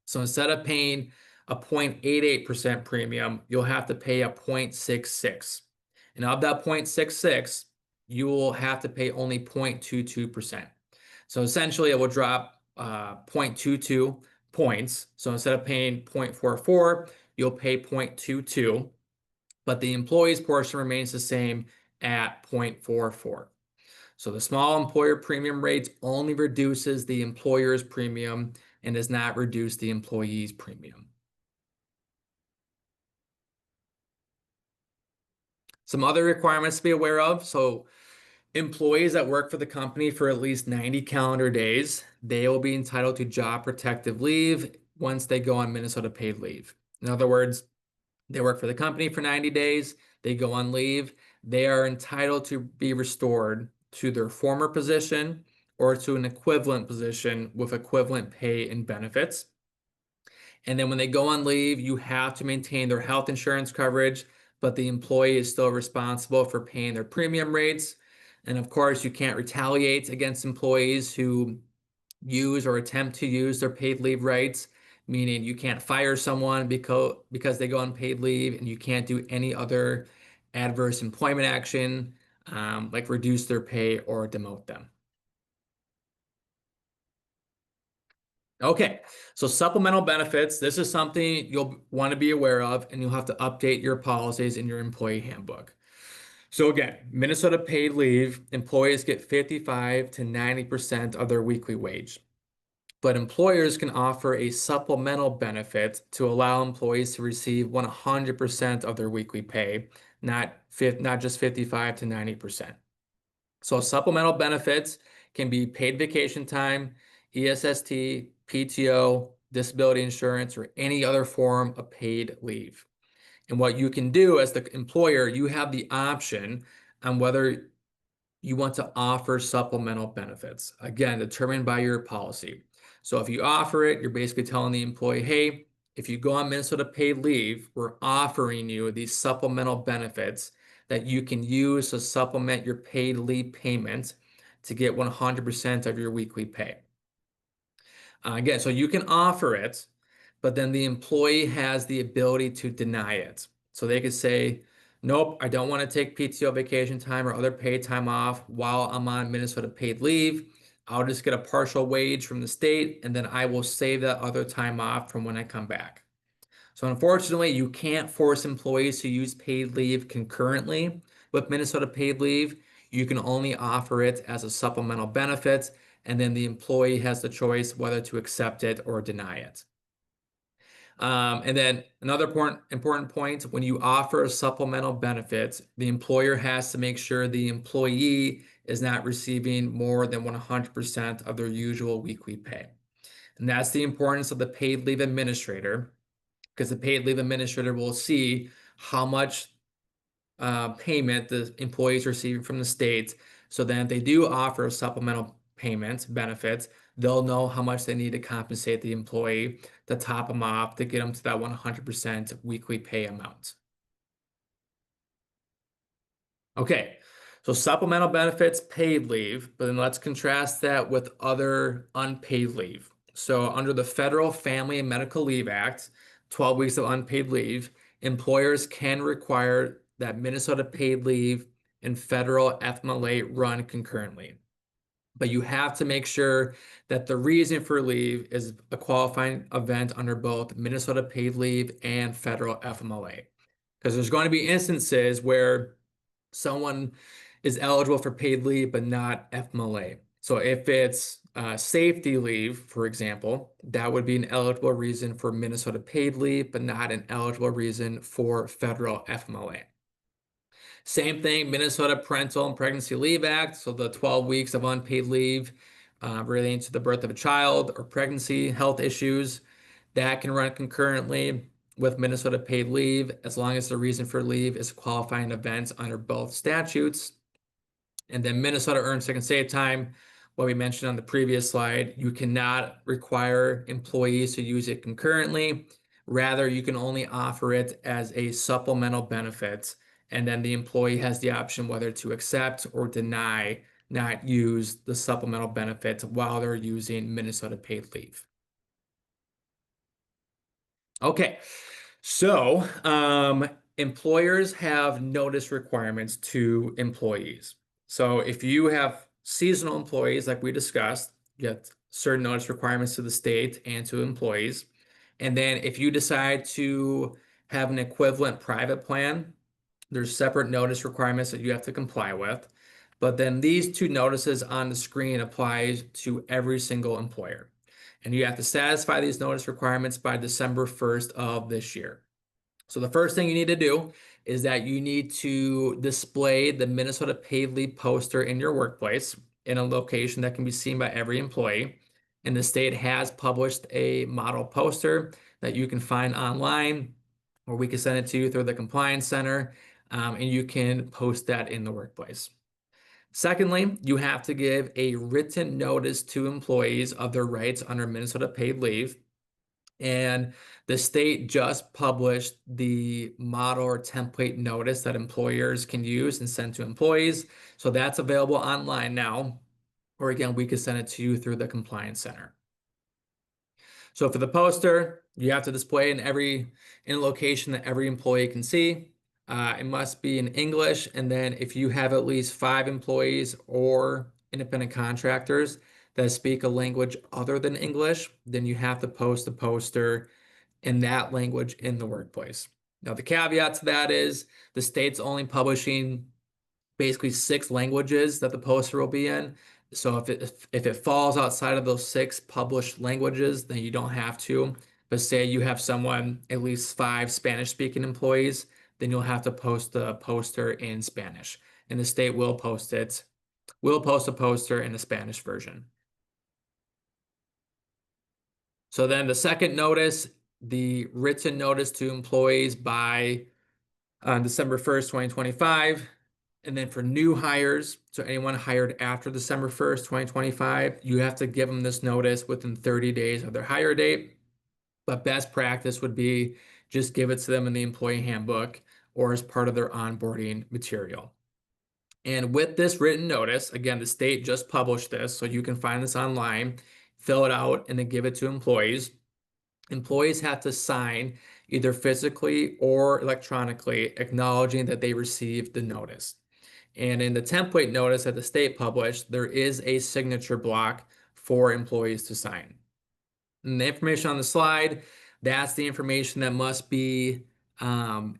So instead of paying a 0.88% premium, you'll have to pay a 0.66. And of that 0.66, you will have to pay only 0.22%. So essentially, it will drop 0.22 points. So instead of paying 0.44, you'll pay 0.22, but the employee's portion remains the same at 0.44. So the small employer premium rate only reduces the employer's premium and does not reduce the employee's premium. Some other requirements to be aware of. So employees that work for the company for at least 90 calendar days, they will be entitled to job protective leave once they go on Minnesota paid leave. In other words, they work for the company for 90 days, they go on leave, they are entitled to be restored to their former position or to an equivalent position with equivalent pay and benefits. And then when they go on leave, you have to maintain their health insurance coverage, but the employee is still responsible for paying their premium rates. And of course, you can't retaliate against employees who use or attempt to use their paid leave rights, meaning you can't fire someone because they go on paid leave, and you can't do any other adverse employment action, like reduce their pay or demote them. Okay, so supplemental benefits, this is something you'll want to be aware of, and you'll have to update your policies in your employee handbook. So again, Minnesota paid leave, employees get 55 to 90% of their weekly wage. But employers can offer a supplemental benefit to allow employees to receive 100% of their weekly pay, not just 55 to 90%. So supplemental benefits can be paid vacation time, ESST, PTO, disability insurance, or any other form of paid leave. And what you can do as the employer, you have the option on whether you want to offer supplemental benefits, again, determined by your policy. So if you offer it, you're basically telling the employee, hey, if you go on Minnesota paid leave, we're offering you these supplemental benefits that you can use to supplement your paid leave payment to get 100% of your weekly pay. Again, so you can offer it, but then the employee has the ability to deny it. So they could say, nope, I don't want to take PTO vacation time or other paid time off while I'm on Minnesota paid leave. I'll just get a partial wage from the state, and then I will save that other time off from when I come back. So unfortunately, you can't force employees to use paid leave concurrently with Minnesota paid leave. You can only offer it as a supplemental benefit, and then the employee has the choice whether to accept it or deny it. And then another important point, when you offer a supplemental benefit, the employer has to make sure the employee is not receiving more than 100% of their usual weekly pay. And that's the importance of the paid leave administrator, because the paid leave administrator will see how much payment the employees are receiving from the state. So then if they do offer a supplemental payment benefits, they'll know how much they need to compensate the employee to top them off to get them to that 100% weekly pay amount. Okay, so supplemental benefits, paid leave, but then let's contrast that with other unpaid leave. So under the Federal Family and Medical Leave Act, 12 weeks of unpaid leave, employers can require that Minnesota paid leave and federal FMLA run concurrently. But you have to make sure that the reason for leave is a qualifying event under both Minnesota paid leave and federal FMLA. Because there's going to be instances where someone is eligible for paid leave but not FMLA. So if it's safety leave, for example, that would be an eligible reason for Minnesota paid leave, but not an eligible reason for federal FMLA. Same thing, Minnesota Parental and Pregnancy Leave Act. So the 12 weeks of unpaid leave relating to the birth of a child or pregnancy health issues, that can run concurrently with Minnesota paid leave as long as the reason for leave is a qualifying event under both statutes. And then Minnesota Earned Sick and Safe Time, what we mentioned on the previous slide, you cannot require employees to use it concurrently. Rather, you can only offer it as a supplemental benefit, and then the employee has the option whether to accept or deny not use the supplemental benefit while they're using Minnesota paid leave. Okay, so employers have notice requirements to employees. So if you have seasonal employees, like we discussed, you have certain notice requirements to the state and to employees. And then if you decide to have an equivalent private plan, there's separate notice requirements that you have to comply with. But then these two notices on the screen applies to every single employer. And you have to satisfy these notice requirements by December 1st of this year. So the first thing you need to do is that you need to display the Minnesota paid leave poster in your workplace in a location that can be seen by every employee. And the state has published a model poster that you can find online, or we can send it to you through the Compliance Center, and you can post that in the workplace. Secondly, you have to give a written notice to employees of their rights under Minnesota paid leave. And the state just published the model or template notice that employers can use and send to employees. So that's available online now. Or again, we could send it to you through the Compliance Center. So for the poster, you have to display in a location that every employee can see. It must be in English. And then if you have at least 5 employees or independent contractors, that speak a language other than English, then you have to post a poster in that language in the workplace. Now, the caveat to that is the state's only publishing basically 6 languages that the poster will be in. So if it falls outside of those 6 published languages, then you don't have to. But say you have someone, at least 5 Spanish-speaking employees, then you'll have to post the poster in Spanish. And the state will post it, will post a poster in the Spanish version. So then the second notice, the written notice to employees by on December 1st, 2025. And then for new hires, so anyone hired after December 1st, 2025, you have to give them this notice within 30 days of their hire date. But best practice would be just give it to them in the employee handbook or as part of their onboarding material. And with this written notice, again, the state just published this, so you can find this online, fill it out, and then give it to employees. Employees have to sign either physically or electronically acknowledging that they received the notice. And in the template notice that the state published, there is a signature block for employees to sign. And the information on the slide, that's the information that must be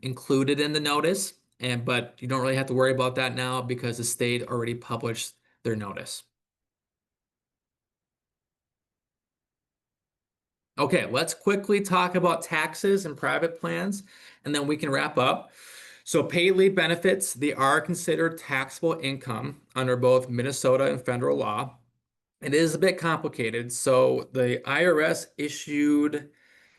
included in the notice. But you don't really have to worry about that now because the state already published their notice. Okay, let's quickly talk about taxes and private plans, and then we can wrap up. So paid leave benefits, they are considered taxable income under both Minnesota and federal law. It is a bit complicated. So the IRS issued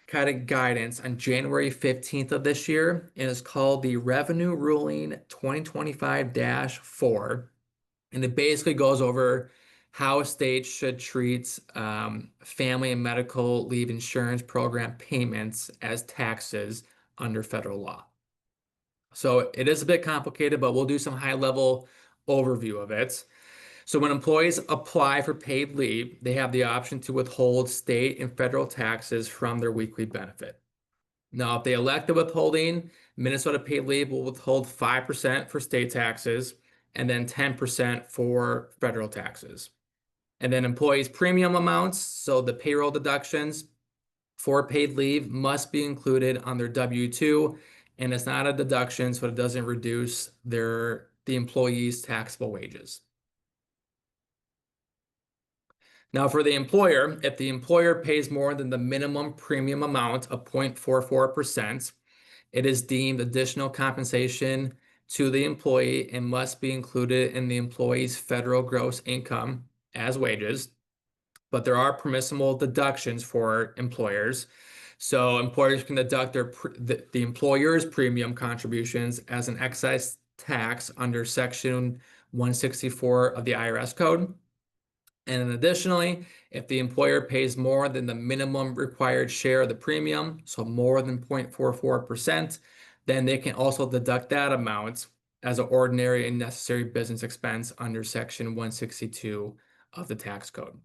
kind of guidance on January 15th of this year, and it's called the Revenue Ruling 2025-4. And it basically goes over how states should treat family and medical leave insurance program payments as taxes under federal law. So it is a bit complicated, but we'll do some high-level overview of it. So when employees apply for paid leave, they have the option to withhold state and federal taxes from their weekly benefit. Now, if they elect the withholding, Minnesota paid leave will withhold 5% for state taxes and then 10% for federal taxes. And then employees' premium amounts, so the payroll deductions for paid leave must be included on their W-2, and it's not a deduction, so it doesn't reduce the employee's taxable wages. Now, for the employer, if the employer pays more than the minimum premium amount of 0.44%, it is deemed additional compensation to the employee and must be included in the employee's federal gross income as wages. But there are permissible deductions for employers. So employers can deduct the employer's premium contributions as an excise tax under Section 164 of the IRS code. And then additionally, if the employer pays more than the minimum required share of the premium, so more than 0.44%, then they can also deduct that amount as an ordinary and necessary business expense under Section 162 of the tax code.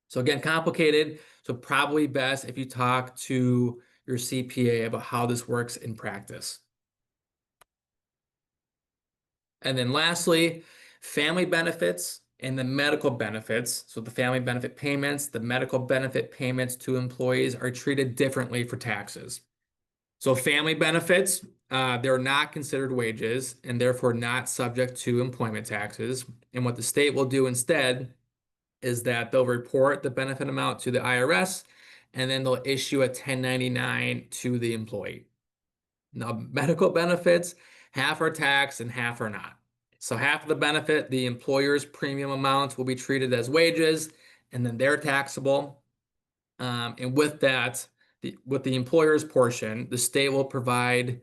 So again, complicated, so probably best if you talk to your CPA about how this works in practice. And then lastly, family benefits and the medical benefits. So the family benefit payments, the medical benefit payments to employees are treated differently for taxes. So family benefits, they're not considered wages and therefore not subject to employment taxes. And what the state will do instead is that they'll report the benefit amount to the IRS and then they'll issue a 1099 to the employee. Now, medical benefits, half are taxed and half are not. So half of the benefit, the employer's premium amounts will be treated as wages, and then they're taxable. And with that, with the employer's portion, the state will provide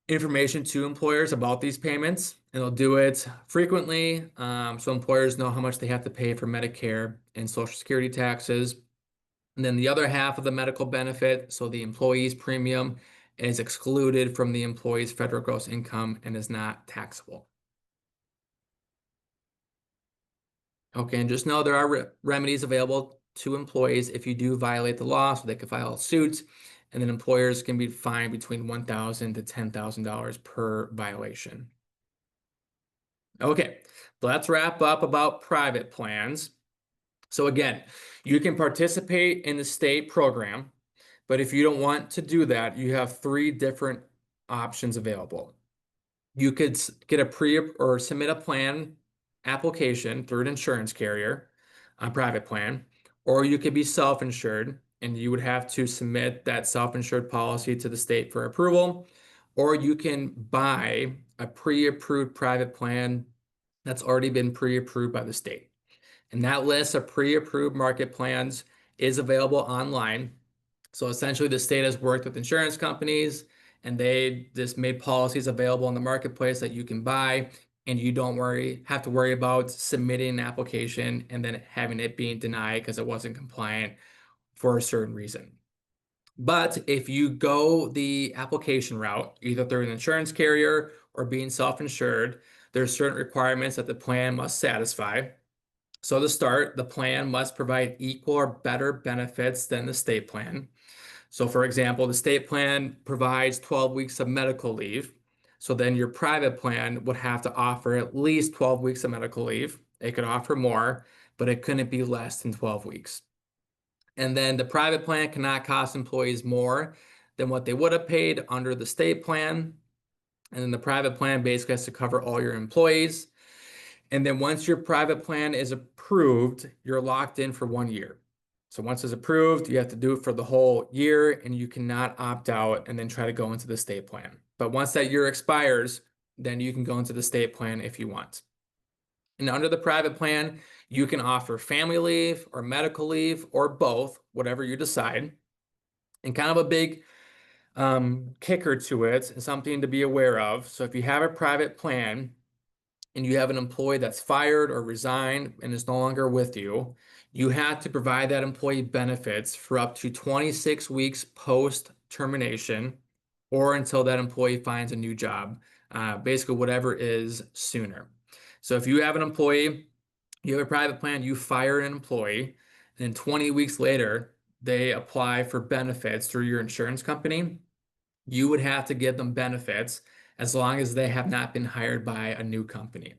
information to employers about these payments, and they'll do it frequently, so employers know how much they have to pay for Medicare and Social Security taxes. And then the other half of the medical benefit, so the employee's premium, is excluded from the employee's federal gross income and is not taxable. Okay, and just know there are remedies available to employees if you do violate the law, so they can file a suit, and then employers can be fined between $1,000 to $10,000 per violation. Okay, let's wrap up about private plans. So again, you can participate in the state program, but if you don't want to do that, you have three different options available. You could get a pre or submit a plan application through an insurance carrier, a private plan, or you could be self-insured and you would have to submit that self-insured policy to the state for approval, or you can buy a pre-approved private plan that's already been pre-approved by the state. And that list of pre-approved market plans is available online. So essentially, the state has worked with insurance companies and they just made policies available in the marketplace that you can buy, and you don't have to worry about submitting an application and then having it being denied because it wasn't compliant for a certain reason. But if you go the application route, either through an insurance carrier or being self-insured, there's certain requirements that the plan must satisfy. So to start, the plan must provide equal or better benefits than the state plan. So for example, the state plan provides 12 weeks of medical leave. So then your private plan would have to offer at least 12 weeks of medical leave. It could offer more, but it couldn't be less than 12 weeks. And then the private plan cannot cost employees more than what they would have paid under the state plan. And then the private plan basically has to cover all your employees. And then once your private plan is approved, you're locked in for 1 year. So once it's approved, you have to do it for the whole year and you cannot opt out and then try to go into the state plan. But once that year expires, then you can go into the state plan if you want. And under the private plan, you can offer family leave or medical leave or both, whatever you decide. And kind of a big kicker to it and something to be aware of. So if you have a private plan, and you have an employee that's fired or resigned and is no longer with you, you have to provide that employee benefits for up to 26 weeks post termination or until that employee finds a new job, basically whatever is sooner. So if you have an employee, you have a private plan, you fire an employee, and then 20 weeks later, they apply for benefits through your insurance company, you would have to give them benefits as long as they have not been hired by a new company.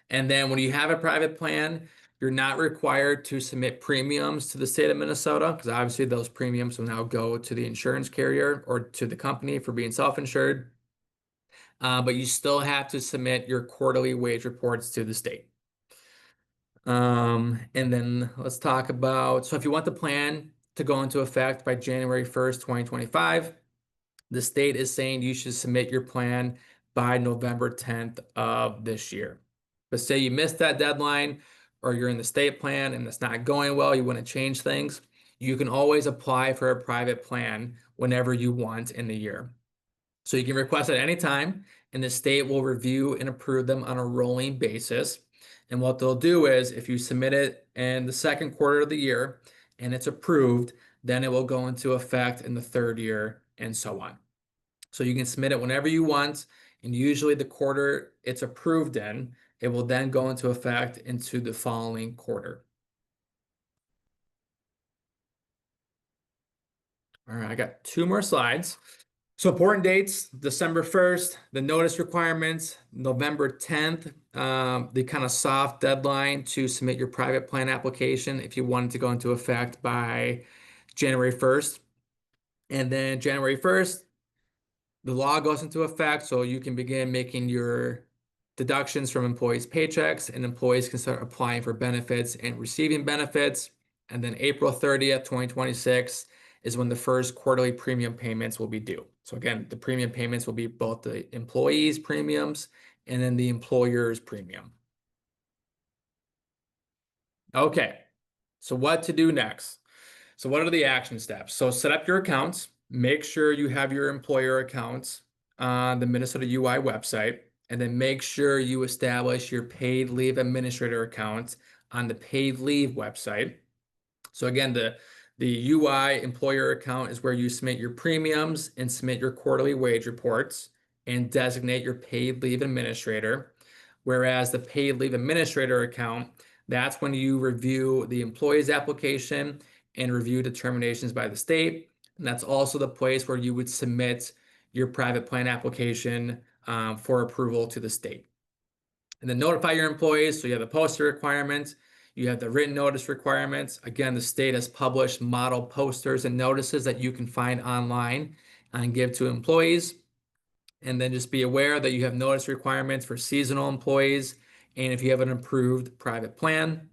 And then when you have a private plan, you're not required to submit premiums to the state of Minnesota because obviously those premiums will now go to the insurance carrier or to the company for being self-insured. But you still have to submit your quarterly wage reports to the state. And then let's talk about, so if you want the plan to go into effect by January 1st, 2025, the state is saying you should submit your plan by November 10th of this year. But say you missed that deadline or you're in the state plan and it's not going well, you want to change things, you can always apply for a private plan whenever you want in the year. So you can request at any time and the state will review and approve them on a rolling basis. And what they'll do is if you submit it in the second quarter of the year and it's approved, then it will go into effect in the third year and so on. So you can submit it whenever you want, and usually the quarter it's approved in, it will then go into effect into the following quarter. All right, I got 2 more slides. So important dates, December 1st, the notice requirements, November 10th, the kind of soft deadline to submit your private plan application if you wanted to go into effect by January 1st. And then January 1st, the law goes into effect, so you can begin making your deductions from employees' paychecks, and employees can start applying for benefits and receiving benefits. And then April 30th, 2026 is when the first quarterly premium payments will be due. So again, the premium payments will be both the employees' premiums and then the employer's premium. Okay, so what to do next? So what are the action steps? So set up your accounts. Make sure you have your employer accounts on the Minnesota UI website, and then make sure you establish your paid leave administrator account on the paid leave website. So again, the UI employer account is where you submit your premiums and submit your quarterly wage reports and designate your paid leave administrator. Whereas the paid leave administrator account, that's when you review the employee's application and review determinations by the state. And that's also the place where you would submit your private plan application for approval to the state. And then notify your employees. So you have the poster requirements. You have the written notice requirements. Again, the state has published model posters and notices that you can find online and give to employees. And then just be aware that you have notice requirements for seasonal employees. And if you have an approved private plan,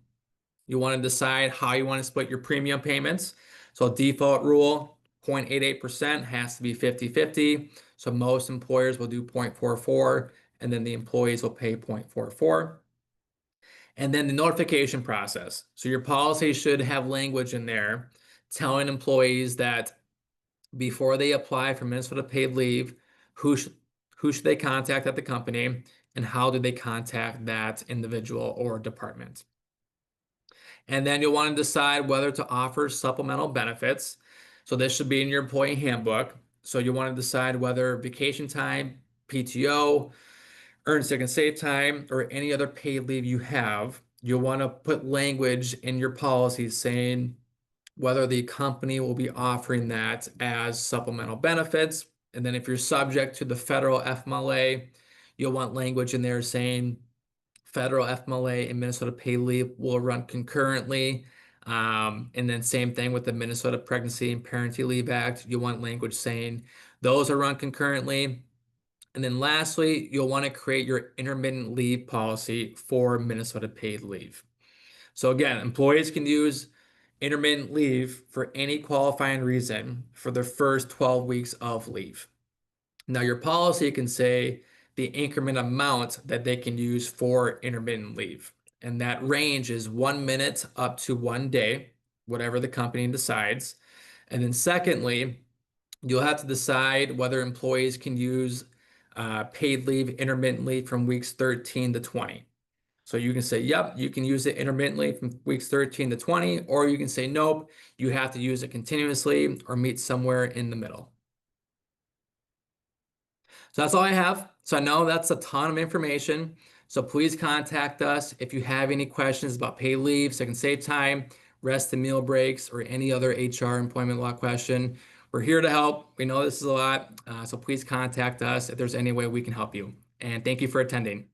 you want to decide how you want to split your premium payments. So default rule, 0.88% has to be 50-50. So most employers will do 0.44, and then the employees will pay 0.44. And then the notification process. So your policy should have language in there telling employees that before they apply for Minnesota paid leave, who should who should they contact at the company, and how do they contact that individual or department. And then you'll want to decide whether to offer supplemental benefits. So this should be in your employee handbook. So you want to decide whether vacation time, PTO, earned sick and safe time, or any other paid leave you have. You'll want to put language in your policy saying whether the company will be offering that as supplemental benefits. And then if you're subject to the federal FMLA, you'll want language in there saying federal FMLA and Minnesota paid leave will run concurrently. And then same thing with the Minnesota Pregnancy and Parental Leave Act. You want language saying those are run concurrently. And then lastly, you'll want to create your intermittent leave policy for Minnesota paid leave. So again, employees can use intermittent leave for any qualifying reason for their first 12 weeks of leave. Now, your policy can say the increment amount that they can use for intermittent leave. And that range is 1 minute up to 1 day, whatever the company decides. And then secondly, you'll have to decide whether employees can use paid leave intermittently from weeks 13 to 20. So you can say, yep, you can use it intermittently from weeks 13 to 20, or you can say, nope, you have to use it continuously or meet somewhere in the middle. So that's all I have. So I know that's a ton of information. So please contact us if you have any questions about paid leave, sick and safe time, rest and meal breaks, or any other HR employment law question. We're here to help. We know this is a lot. So please contact us if there's any way we can help you. And thank you for attending.